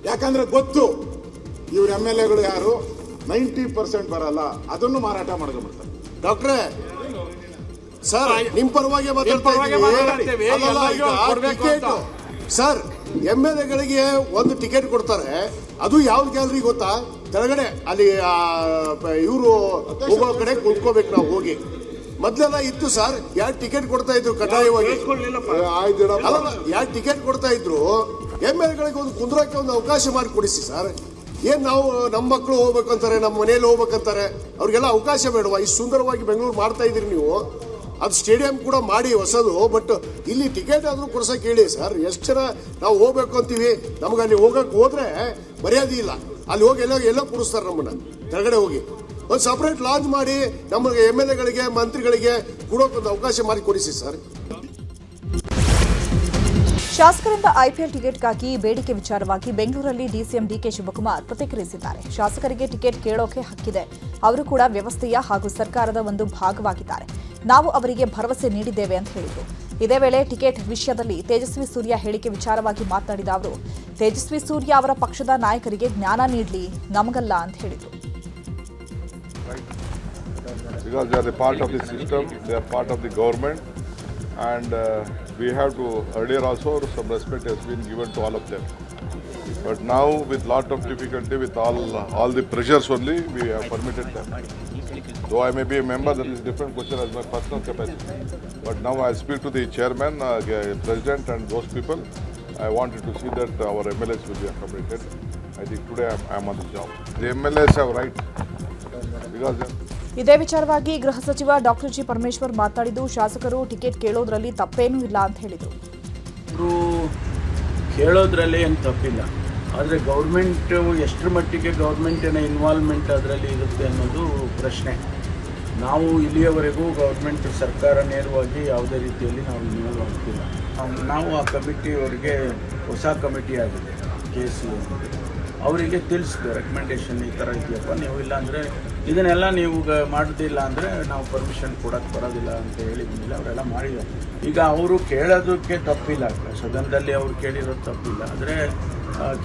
G: ಯಾಕಂದ್ರೆ ಗೊತ್ತು ಇವ್ರ MLAಗಳು ಯಾರು 90% ಬರಲ್ಲ, ಅದನ್ನು ಮಾರಾಟ ಮಾಡ್ಕೊಂಡ್ಬಿಡ್ತಾರೆ. ಡಾಕ್ಟ್ರೇ ಸರ್ ನಿಮ್ ಪರವಾಗಿ ಸರ್ MLAಗಳಿಗೆ ಒಂದು ಟಿಕೆಟ್ ಕೊಡ್ತಾರೆ, ಅದು ಯಾವ್ದು ಗ್ಯಾಲರಿ ಗೊತ್ತಾ? ಕೆಳಗಡೆ ಅಲ್ಲಿ ಇವರು ಹೋಗೋ ಕಡೆ ಕುತ್ಕೋಬೇಕು ನಾವು ಹೋಗಿ. ಮೊದ್ಲೆಲ್ಲ ಇತ್ತು ಸರ್, ಯಾರು ಟಿಕೆಟ್ ಕೊಡ್ತಾ ಇದ್ರು ಕಡ್ಡಾಯವಾಗಿ, ಯಾರು ಟಿಕೆಟ್ ಕೊಡ್ತಾ ಇದ್ರು MLAಗಳಿಗೆ ಒಂದು ಕುಂದ್ರಕ್ಕೆ ಒಂದು ಅವಕಾಶ ಮಾಡಿ ಕೊಡಿಸಿ ಸರ್. ಏನ್ ನಾವು ನಮ್ಮ ಮಕ್ಕಳು ಹೋಗ್ಬೇಕಂತಾರೆ, ನಮ್ಮ ಮನೆಯಲ್ಲಿ ಹೋಗ್ಬೇಕಂತಾರೆ, ಅವ್ರಿಗೆಲ್ಲ ಅವಕಾಶ ಬೇಡವಾ? ಇಷ್ಟು ಸುಂದರವಾಗಿ ಬೆಂಗಳೂರು ಮಾಡ್ತಾ ಇದೀರಿ ನೀವು, ಅದು ಸ್ಟೇಡಿಯಂ ಕೂಡ ಮಾಡಿ ಹೊಸದು, ಬಟ್ ಇಲ್ಲಿ ಟಿಕೆಟ್ ಆದ್ರೂ ಕೊಡ್ಸಕ್ ಹೇಳಿ ಸರ್. ಎಷ್ಟು ಜನ ನಾವು ಹೋಗ್ಬೇಕು ಅಂತೀವಿ, ನಮ್ಗೆ ಅಲ್ಲಿ ಹೋದ್ರೆ ಮರ್ಯಾದೆ ಇಲ್ಲ, ಅಲ್ಲಿ ಹೋಗಿ ಎಲ್ಲೋ ಕೂರಿಸ್ತಾರೆ ನಮ್ಮನ್ನ. ಕೆಳಗಡೆ ಹೋಗಿ ಒಂದು ಸಪರೇಟ್ ಲಾಂಚ್ ಮಾಡಿ ನಮಗೆ MLAಗಳಿಗೆ ಮಂತ್ರಿಗಳಿಗೆ ಕೊಡೋಕೊಂದು ಅವಕಾಶ ಮಾಡಿ ಕೊಡಿಸಿ ಸರ್.
A: ಶಾಸಕರಿಂದ ಐಪಿಎಲ್ ಟಿಕೆಟ್ಗಾಗಿ ಬೇಡಿಕೆ ವಿಚಾರವಾಗಿ ಬೆಂಗಳೂರಲ್ಲಿ ಡಿಸಿಎಂ ಡಿಕೆ ಶಿವಕುಮಾರ್ ಪ್ರತಿಕ್ರಿಯಿಸಿದ್ದಾರೆ. ಶಾಸಕರಿಗೆ ಟಿಕೆಟ್ ಕೇಳೋಕೆ ಹಕ್ಕಿದೆ, ಅವರು ಕೂಡ ವ್ಯವಸ್ಥೆಯ ಹಾಗೂ ಸರ್ಕಾರದ ಒಂದು ಭಾಗವಾಗಿದ್ದಾರೆ. ನಾವು ಅವರಿಗೆ ಭರವಸೆ ನೀಡಿದ್ದೇವೆ ಅಂತ ಹೇಳಿದರು. ಇದೇ ವೇಳೆ ಟಿಕೆಟ್ ವಿಷಯದಲ್ಲಿ ತೇಜಸ್ವಿ ಸೂರ್ಯ ಹೇಳಿಕೆ ವಿಚಾರವಾಗಿ ಮಾತನಾಡಿದ ಅವರು, ತೇಜಸ್ವಿ ಸೂರ್ಯ ಅವರ ಪಕ್ಷದ ನಾಯಕರಿಗೆ ಜ್ಞಾನ ನೀಡಲಿ, ನಮಗಲ್ಲ ಅಂತ ಹೇಳಿದರು.
D: Because they are the part of the system, they are part of the government, and we have to, earlier also some respect has been given to all of them. But now with lot of difficulty, with all the pressures only, we have permitted them. Though I may be a member, that is a different question as my personal capacity. But now I speak to the chairman, president and those people. I wanted to see that our MLAs will be accommodated. I think today I am on the job. The MLAs have right because
A: ಇದೇ ವಿಚಾರವಾಗಿ ಗೃಹ ಸಚಿವ ಡಾಕ್ಟರ್ ಜಿ ಪರಮೇಶ್ವರ್ ಮಾತನಾಡಿದ್ದು, ಶಾಸಕರು ಟಿಕೆಟ್ ಕೇಳೋದ್ರಲ್ಲಿ ತಪ್ಪೇನೂ ಇಲ್ಲ ಅಂತ ಹೇಳಿದರು.
E: ಅವರು ಕೇಳೋದ್ರಲ್ಲಿ ಏನು ತಪ್ಪಿಲ್ಲ, ಆದರೆ ಗೌರ್ಮೆಂಟ್ ಎಷ್ಟರ ಮಟ್ಟಿಗೆ ಗೌರ್ಮೆಂಟಿನ ಇನ್ವಾಲ್ವ್ಮೆಂಟ್ ಅದರಲ್ಲಿ ಇರುತ್ತೆ ಅನ್ನೋದು ಪ್ರಶ್ನೆ. ನಾವು ಇಲ್ಲಿಯವರೆಗೂ ಗೌರ್ಮೆಂಟ್ ಸರ್ಕಾರ ನೇರವಾಗಿ ಯಾವುದೇ ರೀತಿಯಲ್ಲಿ ನಾವು ಇನ್ವಾಲ್ವ್ ಆಗ್ತಿಲ್ಲ. ನಾವು ಆ ಕಮಿಟಿಯವರಿಗೆ ಹೊಸ ಕಮಿಟಿ ಆಗಿದೆ KC ಅವರಿಗೆ ತಿಳಿಸಿದೆ ರೆಕಮೆಂಡೇಶನ್ ಈ ಥರ ಇದೆಯಪ್ಪ, ನೀವು ಇಲ್ಲ ಅಂದರೆ ಇದನ್ನೆಲ್ಲ ನೀವು ಮಾಡೋದಿಲ್ಲ ಅಂದರೆ ನಾವು ಪರ್ಮಿಷನ್ ಕೊಡೋಕ್ಕೆ ಬರೋದಿಲ್ಲ ಅಂತ ಹೇಳಿದ್ಮೇಲೆ ಅವರೆಲ್ಲ ಮಾಡಿದ್ದಾರೆ. ಈಗ ಅವರು ಕೇಳೋದಕ್ಕೆ ತಪ್ಪಿಲ್ಲ, ಸದನದಲ್ಲಿ ಅವ್ರು ಕೇಳಿರೋದು ತಪ್ಪಿಲ್ಲ. ಆದರೆ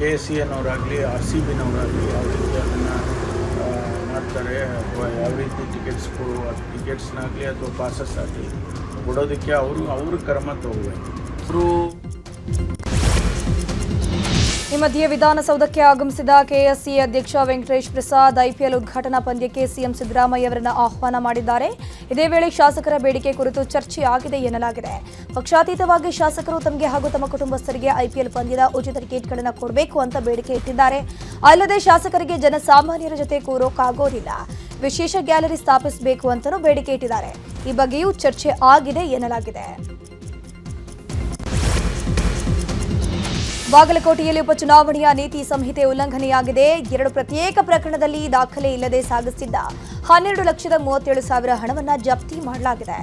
E: KSCನವರಾಗಲಿ RCBನವರಾಗಲಿ ಯಾವ ರೀತಿ ಅದನ್ನು ಮಾಡ್ತಾರೆ ಅಥವಾ ಯಾವ ರೀತಿ ಟಿಕೆಟ್ಸ್ನಾಗಲಿ ಅಥವಾ ಪಾಸಸ್ ಆಗಲಿ ಕೊಡೋದಕ್ಕೆ ಅವರು ಕ್ರಮ ತಗೋಬೇಕು. ಅವರು
B: ಈ ಮಧ್ಯೆ ವಿಧಾನಸೌಧಕ್ಕೆ ಆಗಮಿಸಿದ ಕೆಎಸ್ಸಿ ಅಧ್ಯಕ್ಷ ವೆಂಕಟೇಶ್ ಪ್ರಸಾದ್ IPL ಉದ್ಘಾಟನಾ ಪಂದ್ಯಕ್ಕೆ ಸಿಎಂ ಸಿದ್ದರಾಮಯ್ಯ ಅವರನ್ನ ಆಹ್ವಾನ ಮಾಡಿದ್ದಾರೆ. ಇದೇ ವೇಳೆ ಶಾಸಕರ ಬೇಡಿಕೆ ಕುರಿತು ಚರ್ಚೆ ಆಗಿದೆ ಎನ್ನಲಾಗಿದೆ. ಪಕ್ಷಾತೀತವಾಗಿ ಶಾಸಕರು ತಮಗೆ ಹಾಗೂ ತಮ್ಮ ಕುಟುಂಬಸ್ಥರಿಗೆ IPL ಪಂದ್ಯದ ಉಚಿತ ಟಿಕೆಟ್ಗಳನ್ನು ಕೊಡಬೇಕು ಅಂತ ಬೇಡಿಕೆ ಇಟ್ಟಿದ್ದಾರೆ. ಅಲ್ಲದೆ ಶಾಸಕರಿಗೆ ಜನಸಾಮಾನ್ಯರ ಜೊತೆ ಕೂರೋಕ್ಕಾಗೋದಿಲ್ಲ, ವಿಶೇಷ ಗ್ಯಾಲರಿ ಸ್ಥಾಪಿಸಬೇಕು ಅಂತಲೂ ಬೇಡಿಕೆ ಇಟ್ಟಿದ್ದಾರೆ. ಈ ಬಗ್ಗೆಯೂ ಚರ್ಚೆ ಆಗಿದೆ ಎನ್ನಲಾಗಿದೆ. ಬಾಗಲಕೋಟೆಯಲ್ಲಿ ಉಪಚುನಾವಣೆಯ ನೀತಿ ಸಂಹಿತೆ ಉಲ್ಲಂಘನೆಯಾಗಿದೆ. 2 ಪ್ರತ್ಯೇಕ ಪ್ರಕರಣದಲ್ಲಿ ದಾಖಲೆ ಇಲ್ಲದೆ ಸಾಗಿಸಿದ್ದ 12,37,000 ಹಣವನ್ನು ಜಪ್ತಿ ಮಾಡಲಾಗಿದೆ.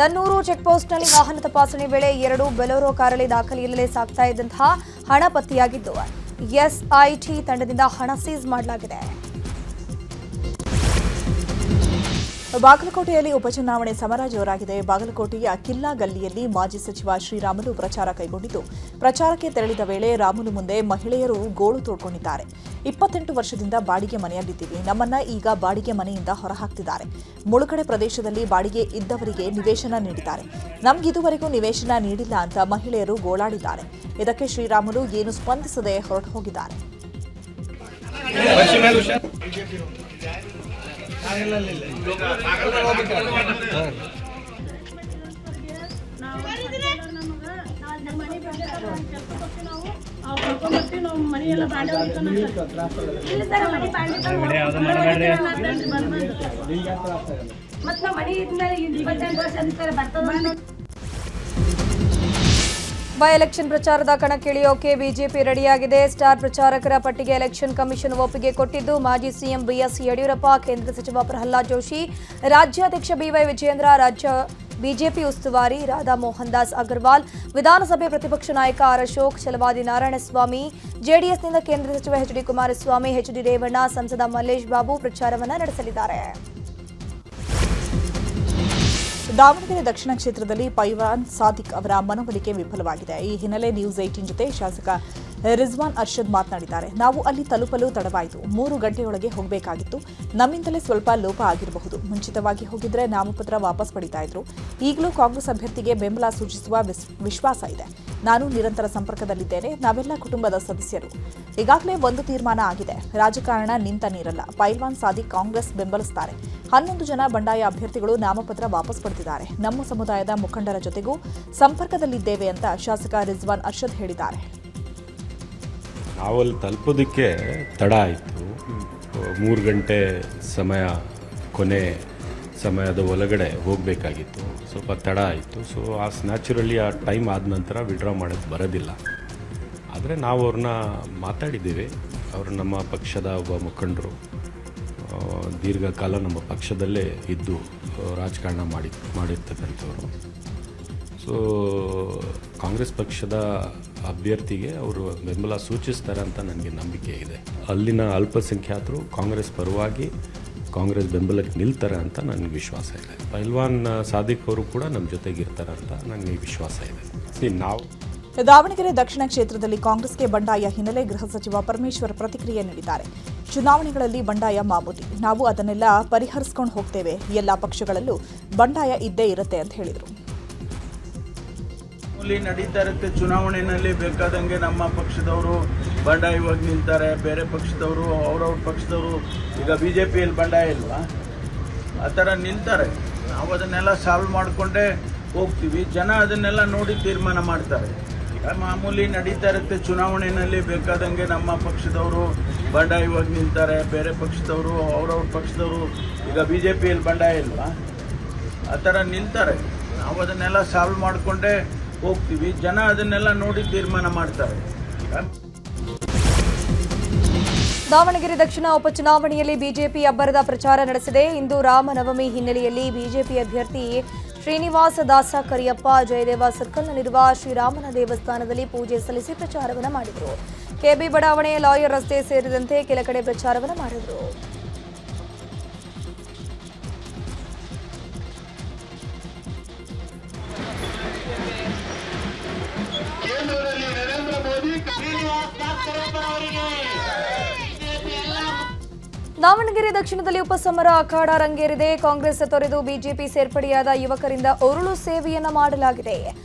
B: ದನ್ನೂರು ಚೆಕ್ಪೋಸ್ಟ್ನಲ್ಲಿ ವಾಹನ ತಪಾಸಣೆ ವೇಳೆ 2 ಬೊಲೆರೋ ಕಾರಲ್ಲಿ ದಾಖಲೆ ಇಲ್ಲದೆ ಸಾಗ್ತಾ ಇದ್ದಂತಹ ಹಣ ಪತ್ತೆಯಾಗಿದ್ದು SIT ತಂಡದಿಂದ ಹಣ ಸೀಸ್ ಮಾಡಲಾಗಿದೆ.
A: ಬಾಗಲಕೋಟೆಯಲ್ಲಿ ಉಪಚುನಾವಣೆ ಸಮರ ಜೋರಾಗಿದೆ. ಬಾಗಲಕೋಟೆಯ ಕಿಲ್ಲಾ ಗಲ್ಲಿಯಲ್ಲಿ ಮಾಜಿ ಸಚಿವ ಶ್ರೀರಾಮುಲು ಪ್ರಚಾರ ಕೈಗೊಂಡಿದ್ದು, ಪ್ರಚಾರಕ್ಕೆ ತೆರಳಿದ ವೇಳೆ ರಾಮುಲು ಮುಂದೆ ಮಹಿಳೆಯರು ಗೋಳು ತೋಡ್ಕೊಂಡಿದ್ದಾರೆ. 28 ವರ್ಷದಿಂದ ಬಾಡಿಗೆ ಮನೆಯಲ್ಲಿದ್ದೀವಿ, ನಮ್ಮನ್ನ ಈಗ ಬಾಡಿಗೆ ಮನೆಯಿಂದ ಹೊರಹಾಕ್ತಿದ್ದಾರೆ. ಮುಳುಗಡೆ ಪ್ರದೇಶದಲ್ಲಿ ಬಾಡಿಗೆ ಇದ್ದವರಿಗೆ ನಿವೇಶನ ನೀಡಿದ್ದಾರೆ, ನಮ್ಗಿದುವರೆಗೂ ನಿವೇಶನ ನೀಡಿಲ್ಲ ಅಂತ ಮಹಿಳೆಯರು ಗೋಳಾಡಿದ್ದಾರೆ. ಇದಕ್ಕೆ ಶ್ರೀರಾಮುಲು ಏನು ಸ್ಪಂದಿಸದೆ ಹೊರಟು ಹೋಗಿದ್ದಾರೆ.
B: ಬೈ ಎಲೆಕ್ಷನ್ ಪ್ರಚಾರದ ಕಣಕ್ಕಿಳಿಯೋಕೆ ಬಿಜೆಪಿ ರೆಡಿಯಾಗಿದೆ. ಸ್ಟಾರ್ ಪ್ರಚಾರಕರ ಪಟ್ಟಿಗೆ ಎಲೆಕ್ಷನ್ ಕಮಿಷನ್ ಒಪ್ಪಿಗೆ ಕೊಟ್ಟಿದ್ದು ಮಾಜಿ ಸಿಎಂ BS ಯಡಿಯೂರಪ್ಪ, ಕೇಂದ್ರ ಸಚಿವ ಪ್ರಹ್ಲಾದ್ ಜೋಶಿ, ರಾಜ್ಯಾಧ್ಯಕ್ಷ BY ವಿಜಯೇಂದ್ರ, ರಾಜ್ಯ ಬಿಜೆಪಿ ಉಸ್ತುವಾರಿ ರಾಧಾ ಮೋಹನ್ ದಾಸ್ ಅಗರ್ವಾಲ್, ವಿಧಾನಸಭೆ ಪ್ರತಿಪಕ್ಷ ನಾಯಕ ಆರ್ ಅಶೋಕ್, ಛಲವಾದಿ ನಾರಾಯಣಸ್ವಾಮಿ, ಜೆಡಿಎಸ್ನಿಂದ ಕೇಂದ್ರ ಸಚಿವ HD ಕುಮಾರಸ್ವಾಮಿ, HD ರೇವಣ್ಣ, ಸಂಸದ ಮಲ್ಲೇಶ್ ಬಾಬು ಪ್ರಚಾರವನ್ನು ನಡೆಸಲಿದ್ದಾರೆ.
A: ದಾವಣಗೆರೆ ದಕ್ಷಿಣ ಕ್ಷೇತ್ರದಲ್ಲಿ ಪೈಲ್ವಾನ್ ಸಾದಿಕ್ ಅವರ ಮನವೊಲಿಕೆ ವಿಫಲವಾಗಿದೆ. ಈ ಹಿನ್ನೆಲೆ ನ್ಯೂಸ್ 18 ಜೊತೆ ಶಾಸಕ ರಿಜ್ವಾನ್ ಅರ್ಷದ್ ಮಾತನಾಡಿದ್ದಾರೆ. ನಾವು ಅಲ್ಲಿ ತಲುಪಲು ತಡವಾಯಿತು, 3 ಗಂಟೆಯೊಳಗೆ ಹೋಗಬೇಕಾಗಿತ್ತು. ನಮ್ಮಿಂದಲೇ ಸ್ವಲ್ಪ ಲೋಪ ಆಗಿರಬಹುದು. ಮುಂಚಿತವಾಗಿ ಹೋಗಿದ್ರೆ ನಾಮಪತ್ರ ವಾಪಸ್ ಪಡಿತಾ ಇದ್ರು. ಈಗಲೂ ಕಾಂಗ್ರೆಸ್ ಅಭ್ಯರ್ಥಿಗೆ ಬೆಂಬಲ ಸೂಚಿಸುವ ವಿಶ್ವಾಸ ಇದೆ. ನಾನು ನಿರಂತರ ಸಂಪರ್ಕದಲ್ಲಿದ್ದೇನೆ. ನಾವೆಲ್ಲ ಕುಟುಂಬದ ಸದಸ್ಯರು. ಈಗಾಗಲೇ ಒಂದು ತೀರ್ಮಾನ ಆಗಿದೆ. ರಾಜಕಾರಣ ನಿಂತ ನೀರಲ್ಲ. ಪೈಲ್ವಾನ್ ಸಾದಿಕ್ ಕಾಂಗ್ರೆಸ್ ಬೆಂಬಲಿಸುತ್ತಾರೆ. 11 ಜನ ಬಂಡಾಯ ಅಭ್ಯರ್ಥಿಗಳು ನಾಮಪತ್ರ ವಾಪಸ್ ಪಡೆದಿದ್ದಾರೆ. ನಮ್ಮ ಸಮುದಾಯದ ಮುಖಂಡರ ಜೊತೆಗೂ ಸಂಪರ್ಕದಲ್ಲಿದ್ದೇವೆ ಅಂತ ಶಾಸಕ ರಿಜ್ವಾನ್ ಅರ್ಷದ್ ಹೇಳಿದ್ದಾರೆ.
H: ನಾವಲ್ಲಿ ತಲುಪೋದಕ್ಕೆ ತಡ ಆಯಿತು. 3 ಗಂಟೆ ಸಮಯ, ಕೊನೆ ಸಮಯದ ಒಳಗಡೆ ಹೋಗಬೇಕಾಗಿತ್ತು. ಸ್ವಲ್ಪ ತಡ ಆಯಿತು. ಸೊ ನ್ಯಾಚುರಲಿ ಆ ಟೈಮ್ ಆದ ನಂತರ ವಿಡ್ರಾ ಮಾಡೋಕ್ಕೆ ಬರೋದಿಲ್ಲ. ಆದರೆ ನಾವು ಅವ್ರನ್ನ ಮಾತಾಡಿದ್ದೀವಿ. ಅವರು ನಮ್ಮ ಪಕ್ಷದ ಒಬ್ಬ ಮುಖಂಡರು, ದೀರ್ಘಕಾಲ ನಮ್ಮ ಪಕ್ಷದಲ್ಲೇ ಇದ್ದು ರಾಜಕಾರಣ ಮಾಡಿರ್ತಕ್ಕಂಥವ್ರು. ಸೊ ಕಾಂಗ್ರೆಸ್ ಪಕ್ಷದ ಅಭ್ಯರ್ಥಿಗೆ ಅವರು ಬೆಂಬಲ ಸೂಚಿಸ್ತಾರೆ ಅಂತ ನನಗೆ ನಂಬಿಕೆ ಇದೆ. ಅಲ್ಲಿನ ಅಲ್ಪಸಂಖ್ಯಾತರು ಕಾಂಗ್ರೆಸ್ ಪರವಾಗಿ ಕಾಂಗ್ರೆಸ್ ಬೆಂಬಲಕ್ಕೆ ನಿಲ್ತಾರೆ ಅಂತ ನನಗೆ ವಿಶ್ವಾಸ ಇದೆ. ಪೈಲ್ವಾನ್ ಸಾದಿಕ್ ಅವರು ಕೂಡ ನಮ್ಮ ಜೊತೆಗಿರ್ತಾರೆ ಅಂತ ನನಗೆ ವಿಶ್ವಾಸ ಇದೆ. ನಾವು
A: ದಾವಣಗೆರೆ ದಕ್ಷಿಣ ಕ್ಷೇತ್ರದಲ್ಲಿ ಕಾಂಗ್ರೆಸ್ಗೆ ಬಂಡಾಯ ಹಿನ್ನೆಲೆ ಗೃಹ ಸಚಿವ ಪರಮೇಶ್ವರ್ ಪ್ರತಿಕ್ರಿಯೆ ನೀಡಿದ್ದಾರೆ. ಚುನಾವಣೆಗಳಲ್ಲಿ ಬಂಡಾಯ ಮಾಮೂಲಿ, ನಾವು ಅದನ್ನೆಲ್ಲ ಪರಿಹರಿಸಿಕೊಂಡು ಹೋಗ್ತೇವೆ. ಎಲ್ಲ ಪಕ್ಷಗಳಲ್ಲೂ ಬಂಡಾಯ ಇದ್ದೇ ಇರುತ್ತೆ ಅಂತ ಹೇಳಿದರು.
E: ನಡೀತಾ ಇರುತ್ತೆ. ಚುನಾವಣೆಯಲ್ಲಿ ಬೇಕಾದಂಗೆ ನಮ್ಮ ಪಕ್ಷದವರು ಬಂಡಾಯವಾಗಿ ನಿಲ್ತಾರೆ, ಬೇರೆ ಪಕ್ಷದವರು ಅವ್ರವ್ರ ಪಕ್ಷದವರು. ಈಗ BJPಯಲ್ಲಿ ಬಂಡಾಯ ಇಲ್ವಾ, ಆ ಥರ ನಿಲ್ತಾರೆ. ನಾವು ಅದನ್ನೆಲ್ಲ ಸಾಲ್ವ್ ಮಾಡಿಕೊಂಡೇ ಹೋಗ್ತೀವಿ. ಜನ ಅದನ್ನೆಲ್ಲ ನೋಡಿ ತೀರ್ಮಾನ ಮಾಡ್ತಾರೆ. ಈಗ ಮಾಮೂಲಿ ನಡೀತಾ ಇರುತ್ತೆ. ಚುನಾವಣೆಯಲ್ಲಿ ಬೇಕಾದಂಗೆ ನಮ್ಮ ಪಕ್ಷದವರು ಬಂಡಾಯವಾಗಿ ನಿಲ್ತಾರೆ, ಬೇರೆ ಪಕ್ಷದವರು ಅವ್ರವ್ರ ಪಕ್ಷದವರು. ಈಗ BJPಯಲ್ಲಿ ಬಂಡಾಯ ಇಲ್ವಾ, ಆ ಥರ ನಿಲ್ತಾರೆ. ನಾವು ಅದನ್ನೆಲ್ಲ ಸಾಲ್ವ್ ಮಾಡಿಕೊಂಡೇ ಹೋಗ್ತೀವಿ. ಜನ ಅದನ್ನೆಲ್ಲ ನೋಡಿ ತೀರ್ಮಾನ ಮಾಡ್ತಾರೆ.
B: ದಾವಣಗೆರೆ ದಕ್ಷಿಣ ಉಪಚುನಾವಣೆಯಲ್ಲಿ ಬಿಜೆಪಿ ಅಬ್ಬರದ ಪ್ರಚಾರ ನಡೆಸಿದೆ. ಇಂದು ರಾಮನವಮಿ ಹಿನ್ನೆಲೆಯಲ್ಲಿ ಬಿಜೆಪಿ ಅಭ್ಯರ್ಥಿ ಶ್ರೀನಿವಾಸ ದಾಸ ಕರಿಯಪ್ಪ ಜಯದೇವ ಸರ್ಕಲ್ನಲ್ಲಿರುವ ಶ್ರೀರಾಮನ ದೇವಸ್ಥಾನದಲ್ಲಿ ಪೂಜೆ ಸಲ್ಲಿಸಿ ಪ್ರಚಾರವನ್ನು ಮಾಡಿದರು. ಕೆಬಿ ಬಡಾವಣೆ, ಲಾಯರ್ ರಸ್ತೆ ಸೇರಿದಂತೆ ಕೆಲ ಕಡೆ ಪ್ರಚಾರವನ್ನು ಮಾಡಿದರು. ದಾವಣಗೆರೆ ದಕ್ಷಿಣದಲ್ಲಿ ಉಪಸಮರ ಅಖಾಡ ರಂಗೇರಿದೆ. ಕಾಂಗ್ರೆಸ್ ತೊರೆದು ಬಿಜೆಪಿ ಸೇರ್ಪಡೆಯಾದ ಯುವಕರಿಂದ ಉರುಳು ಸೇವೆಯನ್ನ ಮಾಡಲಾಗಿದೆ.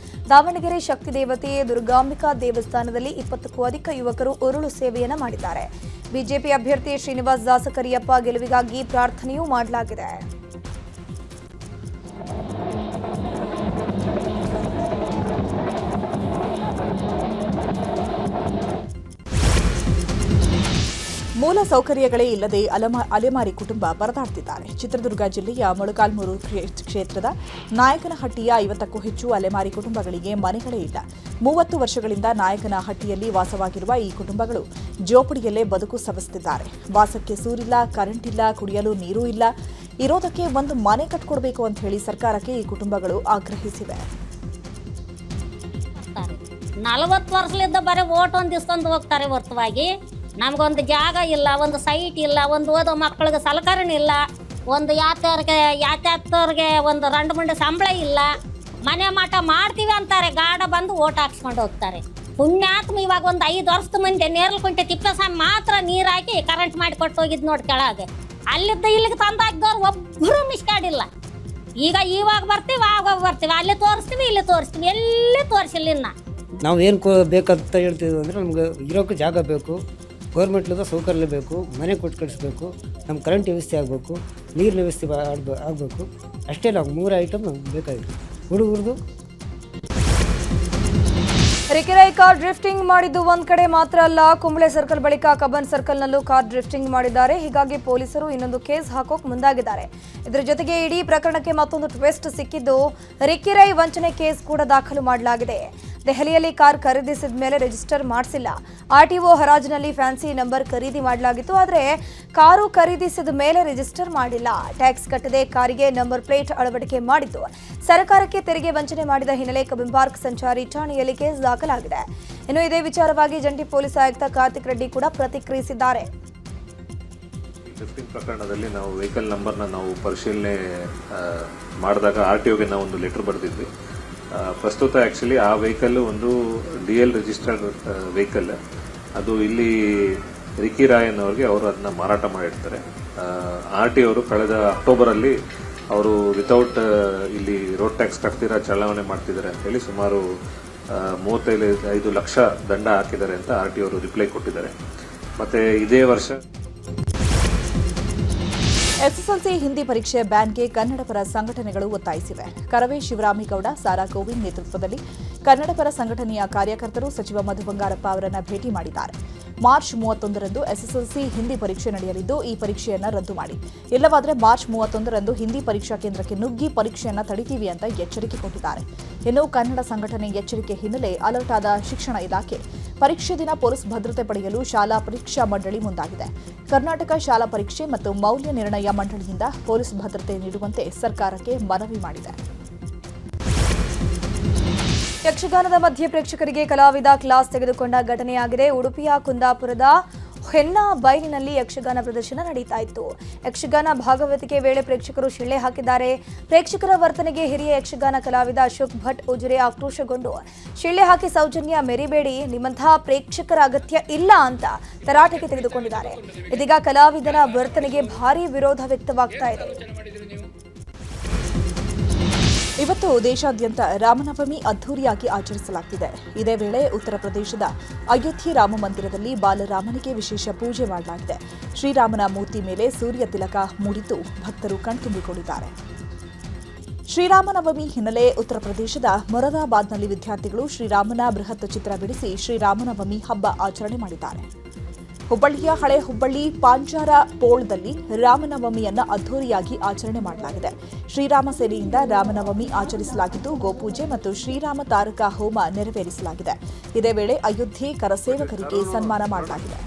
B: ದಾವಣಗೆರೆ ಶಕ್ತಿ ದೇವತೆ ದುರ್ಗಾಂಬಿಕಾ ದೇವಸ್ಥಾನದಲ್ಲಿ 20ಕ್ಕೂ ಅಧಿಕ ಯುವಕರು ಉರುಳು ಸೇವೆಯನ್ನ ಮಾಡಿದ್ದಾರೆ. ಬಿಜೆಪಿ ಅಭ್ಯರ್ಥಿ ಶ್ರೀನಿವಾಸ ದಾಸ ಕರಿಯಪ್ಪ ಗೆಲುವಿಗಾಗಿ ಪ್ರಾರ್ಥನೆಯೂ ಮಾಡಲಾಗಿದೆ.
A: ಮೂಲ ಸೌಕರ್ಯಗಳೇ ಇಲ್ಲದೆ ಅಲೆಮಾರಿ ಕುಟುಂಬ ಪರದಾಡ್ತಿದ್ದಾರೆ. ಚಿತ್ರದುರ್ಗ ಜಿಲ್ಲೆಯ ಮೊಳಕಾಲ್ಮೂರು ಕ್ಷೇತ್ರದ ನಾಯಕನಹಟ್ಟಿಯ 50ಕ್ಕೂ ಹೆಚ್ಚು ಅಲೆಮಾರಿ ಕುಟುಂಬಗಳಿಗೆ ಮನೆಗಳೇ ಇಲ್ಲ. 30 ವರ್ಷಗಳಿಂದ ನಾಯಕನಹಟ್ಟಿಯಲ್ಲಿ ವಾಸವಾಗಿರುವ ಈ ಕುಟುಂಬಗಳು ಜೋಪಡಿಯಲ್ಲೇ ಬದುಕು ಸವಿಸುತ್ತಿದ್ದಾರೆ. ವಾಸಕ್ಕೆ ಸೂರಿಲ್ಲ, ಕರೆಂಟ್ ಇಲ್ಲ, ಕುಡಿಯಲು ನೀರೂ ಇಲ್ಲ. ಇರೋದಕ್ಕೆ ಒಂದು ಮನೆ ಕಟ್ಕೊಡ್ಬೇಕು ಅಂತ ಹೇಳಿ ಸರ್ಕಾರಕ್ಕೆ ಈ ಕುಟುಂಬಗಳು ಆಗ್ರಹಿಸಿವೆ.
I: 40 ವರ್ಷಲಿದ್ದ ಬರೀ ಓಟ್ ಒಂದು ಇಸ್ಕೊಂಡು ಹೋಗ್ತಾರೆ ಹೊರತುವಾಗಿ ನಮಗೊಂದು ಜಾಗ ಇಲ್ಲ, ಒಂದು ಸೈಟ್ ಇಲ್ಲ, ಒಂದು ಓದೋ ಮಕ್ಕಳಿಗೆ ಸಲಕರಣೆ ಇಲ್ಲ, ಒಂದು ಯಾತ್ಯಾತವ್ರಿಗೆ ಒಂದು 2 ಮಂಡಿ ಸಂಬಳ ಇಲ್ಲ. ಮನೆ ಮಾಟ ಮಾಡ್ತೀವಿ ಅಂತಾರೆ, ಗಾಡ ಬಂದು ಓಟ್ ಹಾಕ್ಸ್ಕೊಂಡು ಹೋಗ್ತಾರೆ. ಪುಣ್ಯಾತ್ಮ ಇವಾಗ ಒಂದು 5 ವರ್ಷದ ಮುಂದೆ ನೇರ್ಲಕುಂಟೆ ತಿಪ್ಪೇಸ್ವಾಮಿ ಮಾತ್ರ ನೀರು ಹಾಕಿ ಕರೆಂಟ್ ಮಾಡಿ ಕೊಟ್ಟು ಹೋಗಿದ್ದು ನೋಡಿ ಕೆಳಗೆ. ಅಲ್ಲಿದ್ದ ಇಲ್ಲಿಗೆ ತಂದು ಹಾಕಿದವ್ರು ಒಬ್ಬರು ಮಿಸ್ಕಾಡಿಲ್ಲ. ಇವಾಗ ಬರ್ತೀವಿ, ಆವಾಗ ಬರ್ತೀವಿ, ಅಲ್ಲಿ ತೋರಿಸ್ತೀವಿ, ಇಲ್ಲಿ ತೋರಿಸ್ತೀವಿ, ಎಲ್ಲಿ ತೋರಿಸಿಲ್ಲ. ಇನ್ನು
J: ನಾವು ಏನು ಬೇಕಂತ ಹೇಳ್ತೀವಿ ಅಂದರೆ ನಮ್ಗೆ ಇರೋಕ್ಕೆ ಜಾಗ ಬೇಕು, ಗೌರ್ಮೆಂಟ್ಲಿಂದ ಸೌಕರ್ಯ ಬೇಕು, ಮನೆ ಕೊಟ್ಟು ಕಳಿಸ್ಬೇಕು, ನಮ್ಮ ಕರೆಂಟ್ ವ್ಯವಸ್ಥೆ ಆಗಬೇಕು, ನೀರಿನ ವ್ಯವಸ್ಥೆ ಆಗಬೇಕು. ಅಷ್ಟೇ ನಾವು 3 ಐಟಮ್ ನಮ್ಗೆ ಬೇಕಾಗಿತ್ತು ಹುಡುಗರದು.
B: ರಿಕಿರೈ ಕಾರ್ ಡ್ರಿಫ್ಟಿಂಗ್ ಮಾಡಿದ್ದು ಒಂದ್ ಕಡೆ ಮಾತ್ರ ಅಲ್ಲ, ಕುಂಬಳೆ ಸರ್ಕಲ್ ಬಳಿಕ ಕಬ್ಬನ್ ಸರ್ಕಲ್ನಲ್ಲೂ ಕಾರ್ ಡ್ರಿಫ್ಟಿಂಗ್ ಮಾಡಿದ್ದಾರೆ. ಹೀಗಾಗಿ ಪೊಲೀಸರು ಇನ್ನೊಂದು ಕೇಸ್ ಹಾಕೋಕ್ ಮುಂದಾಗಿದ್ದಾರೆ. ಇದರ ಜೊತೆಗೆ ಇಡೀ ಪ್ರಕರಣಕ್ಕೆ ಮತ್ತೊಂದು ಟ್ವಿಸ್ಟ್ ಸಿಕ್ಕಿದ್ದು, ರಿಕಿರೈ ವಂಚನೆ ಕೇಸ್ ಕೂಡ ದಾಖಲು ಮಾಡಲಾಗಿದೆ. ದೆಹಲಿಯಲ್ಲಿ ಕಾರ್ ಖರೀದಿಸಿದ ಮೇಲೆ ರಿಜಿಸ್ಟರ್ ಮಾಡಿಸಿಲ್ಲ. ಆರ್ಟಿಒ ಹರಾಜಿನಲ್ಲಿ ಫ್ಯಾನ್ಸಿ ನಂಬರ್ ಖರೀದಿ ಮಾಡಲಾಗಿತ್ತು, ಆದರೆ ಕಾರು ಖರೀದಿಸಿದ ಮೇಲೆ ರಿಜಿಸ್ಟರ್ ಮಾಡಿಲ್ಲ. ಟ್ಯಾಕ್ಸ್ ಕಟ್ಟದೆ ಕಾರಿಗೆ ನಂಬರ್ ಪ್ಲೇಟ್ ಅಳವಡಿಕೆ ಮಾಡಿದ್ದು ಸರ್ಕಾರಕ್ಕೆ ತೆರಿಗೆ ವಂಚನೆ ಮಾಡಿದ ಹಿನ್ನೆಲೆ ಕಬ್ಬನ್ ಪಾರ್ಕ್ ಸಂಚಾರಿ ಠಾಣೆಯಲ್ಲಿ ಕೇಸ್ ದಾಖಲಾಗಿದೆ. ಇನ್ನು ಇದೇ ವಿಚಾರವಾಗಿ ಜಂಟಿ ಪೊಲೀಸ್ ಆಯುಕ್ತ ಕಾರ್ತಿಕ್ ರೆಡ್ಡಿ ಕೂಡ ಪ್ರತಿಕ್ರಿಯಿಸಿದ್ದಾರೆ.
K: ಡ್ರಿಫ್ಟಿಂಗ್ ಪ್ರಕರಣದಲ್ಲಿ ನಾವು ವೆಹಿಕಲ್ ನಂಬರ್ನ ನಾವು ಪರಿಶೀಲನೆ ಮಾಡಿದಾಗ RTOಗೆ ನಾವು ಒಂದು ಲೆಟರ್ ಬರೆದಿದ್ವಿ. ಪ್ರಸ್ತುತ ಆ್ಯಕ್ಚುಲಿ ಆ ವೆಹಿಕಲ್ಲು ಒಂದು DL ರಿಜಿಸ್ಟರ್ಡ್ ವೆಹಿಕಲ್. ಅದು ಇಲ್ಲಿ ರಿಕಿ ರಾಯ್ ಅನ್ನೋರಿಗೆ ಅವರು ಅದನ್ನ ಮಾರಾಟ ಮಾಡಿರ್ತಾರೆ. RTO ಅವರು ಕಳೆದ ಅಕ್ಟೋಬರಲ್ಲಿ ಅವರು ವಿತೌಟ್ ಇಲ್ಲಿ ರೋಡ್ ಟ್ಯಾಕ್ಸ್ ಕಟ್ತೀರಾ ಚಲಾವಣೆ ಮಾಡ್ತಿದ್ದಾರೆ ಅಂತೇಳಿ ಸುಮಾರು 35 ಲಕ್ಷ ದಂಡ ಹಾಕಿದ್ದಾರೆ ಅಂತ RTO ಅವರು ರಿಪ್ಲೈ ಕೊಟ್ಟಿದ್ದಾರೆ. ಮತ್ತೆ ಇದೇ ವರ್ಷ
A: ಎಸ್ಎಸ್ಎಲ್ಸಿ ಹಿಂದಿ ಪರೀಕ್ಷೆ ಬ್ಯಾನ್ಗೆ ಕನ್ನಡ ಪರ ಸಂಘಟನೆಗಳು ಒತ್ತಾಯಿಸಿವೆ. ಕರವೇ ಶಿವರಾಮೇಗೌಡ, ಸಾರಾ ಗೋವಿಂದ್ ನೇತೃತ್ವದಲ್ಲಿ ಕನ್ನಡ ಪರ ಸಂಘಟನೆಯ ಕಾರ್ಯಕರ್ತರು ಸಚಿವ ಮಧು ಬಂಗಾರಪ್ಪ ಅವರನ್ನು ಭೇಟಿ ಮಾಡಿದ್ದಾರೆ. ಮಾರ್ಚ್ 31ರಂದು ಎಸ್ಎಸ್ಎಲ್ಸಿ ಹಿಂದಿ ಪರೀಕ್ಷೆ ನಡೆಯಲಿದ್ದು ಈ ಪರೀಕ್ಷೆಯನ್ನು ರದ್ದು ಮಾಡಿ, ಇಲ್ಲವಾದರೆ ಮಾರ್ಚ್ 31ರಂದು ಹಿಂದಿ ಪರೀಕ್ಷಾ ಕೇಂದ್ರಕ್ಕೆ ನುಗ್ಗಿ ಪರೀಕ್ಷೆಯನ್ನು ತಡಿತೀವಿ ಅಂತ ಎಚ್ಚರಿಕೆ ಕೊಟ್ಟಿದ್ದಾರೆ. ಇನ್ನು ಕನ್ನಡ ಸಂಘಟನೆ ಎಚ್ಚರಿಕೆ ಹಿನ್ನೆಲೆ ಅಲರ್ಟ್ ಆದ ಶಿಕ್ಷಣ ಇಲಾಖೆ ಪರೀಕ್ಷೆ ದಿನ ಪೊಲೀಸ್ ಭದ್ರತೆ ಪಡೆಯಲು ಶಾಲಾ ಪರೀಕ್ಷಾ ಮಂಡಳಿ ಮುಂದಾಗಿದೆ. ಕರ್ನಾಟಕ ಶಾಲಾ ಪರೀಕ್ಷೆ ಮತ್ತು ಮೌಲ್ಯ ನಿರ್ಣಯ ಮಂಡಳಿಯಿಂದ ಪೊಲೀಸ್ ಭದ್ರತೆ ನೀಡುವಂತೆ ಸರ್ಕಾರಕ್ಕೆ ಮನವಿ ಮಾಡಿದೆ.
B: ಯಕ್ಷಗಾನದ ಮಧ್ಯೆ ಪ್ರೇಕ್ಷಕರಿಗೆ ಕಲಾವಿದ ಕ್ಲಾಸ್ ತೆಗೆದುಕೊಂಡ ಘಟನೆಯಾಗಿದೆ. ಉಡುಪಿಯ ಕುಂದಾಪುರದ ಹೆನ್ನ ಬೈಲಿನಲ್ಲಿ ಯಕ್ಷಗಾನ ಪ್ರದರ್ಶನ ನಡೀತಾ ಇತ್ತು. ಯಕ್ಷಗಾನ ಭಾಗವತಿಕೆ ವೇಳೆ ಪ್ರೇಕ್ಷಕರು ಶಿಳ್ಳೆ ಹಾಕಿದ್ದಾರೆ. ಪ್ರೇಕ್ಷಕರ ವರ್ತನೆಗೆ ಹಿರಿಯ ಯಕ್ಷಗಾನ ಕಲಾವಿದ ಅಶೋಕ್ ಭಟ್ ಉಜಿರೆ ಆಕ್ರೋಶಗೊಂಡು ಶಿಳ್ಳೆ ಹಾಕಿ ಸೌಜನ್ಯ ಮೆರಿಬೇಡಿ, ನಿಮ್ಮಂತಹ ಪ್ರೇಕ್ಷಕರ ಅಗತ್ಯ ಇಲ್ಲ ಅಂತ ತರಾಟೆಗೆ ತೆಗೆದುಕೊಂಡಿದ್ದಾರೆ. ಇದೀಗ ಕಲಾವಿದನ ವರ್ತನೆಗೆ ಭಾರೀ ವಿರೋಧ ವ್ಯಕ್ತವಾಗ್ತಾ ಇದೆ.
A: ಇವತ್ತು ದೇಶಾದ್ಯಂತ ರಾಮನವಮಿ ಅದ್ದೂರಿಯಾಗಿ ಆಚರಿಸಲಾಗುತ್ತಿದೆ. ಇದೇ ವೇಳೆ ಉತ್ತರ ಪ್ರದೇಶದ ಅಯೋಧ್ಯೆ ರಾಮ ಮಂದಿರದಲ್ಲಿ ಬಾಲರಾಮನಿಗೆ ವಿಶೇಷ ಪೂಜೆ ಮಾಡಲಾಗಿದೆ. ಶ್ರೀರಾಮನ ಮೂರ್ತಿ ಮೇಲೆ ಸೂರ್ಯ ತಿಲಕ ಮೂಡಿದ್ದು ಭಕ್ತರು ಕಣ್ತುಂಬಿಕೊಂಡಿದ್ದಾರೆ. ಶ್ರೀರಾಮನವಮಿ ಹಿನ್ನೆಲೆ ಉತ್ತರ ಪ್ರದೇಶದ ಮೊರಾದಾಬಾದ್ನಲ್ಲಿ ವಿದ್ಯಾರ್ಥಿಗಳು ಶ್ರೀರಾಮನ ಬೃಹತ್ ಚಿತ್ರ ಬಿಡಿಸಿ ಶ್ರೀರಾಮನವಮಿ ಹಬ್ಬ ಆಚರಣೆ ಮಾಡಿದ್ದಾರೆ. ಹುಬ್ಬಳ್ಳಿಯ ಹಳೆ ಹುಬ್ಬಳ್ಳಿ ಪಾಂಚಾರ ಪೋಳದಲ್ಲಿ ರಾಮನವಮಿಯನ್ನ ಅದ್ದೂರಿಯಾಗಿ ಆಚರಣೆ ಮಾಡಲಾಗಿದೆ. ಶ್ರೀರಾಮ ಸೇನೆಯಿಂದ ರಾಮನವಮಿ ಆಚರಿಸಲಾಗಿದ್ದು ಗೋಪೂಜೆ ಮತ್ತು ಶ್ರೀರಾಮ ತಾರಕ ಹೋಮ ನೆರವೇರಿಸಲಾಗಿದೆ. ಇದೇ ವೇಳೆ ಅಯೋಧ್ಯೆ ಕರಸೇವಕರಿಗೆ ಸನ್ಮಾನ ಮಾಡಲಾಗಿದೆ.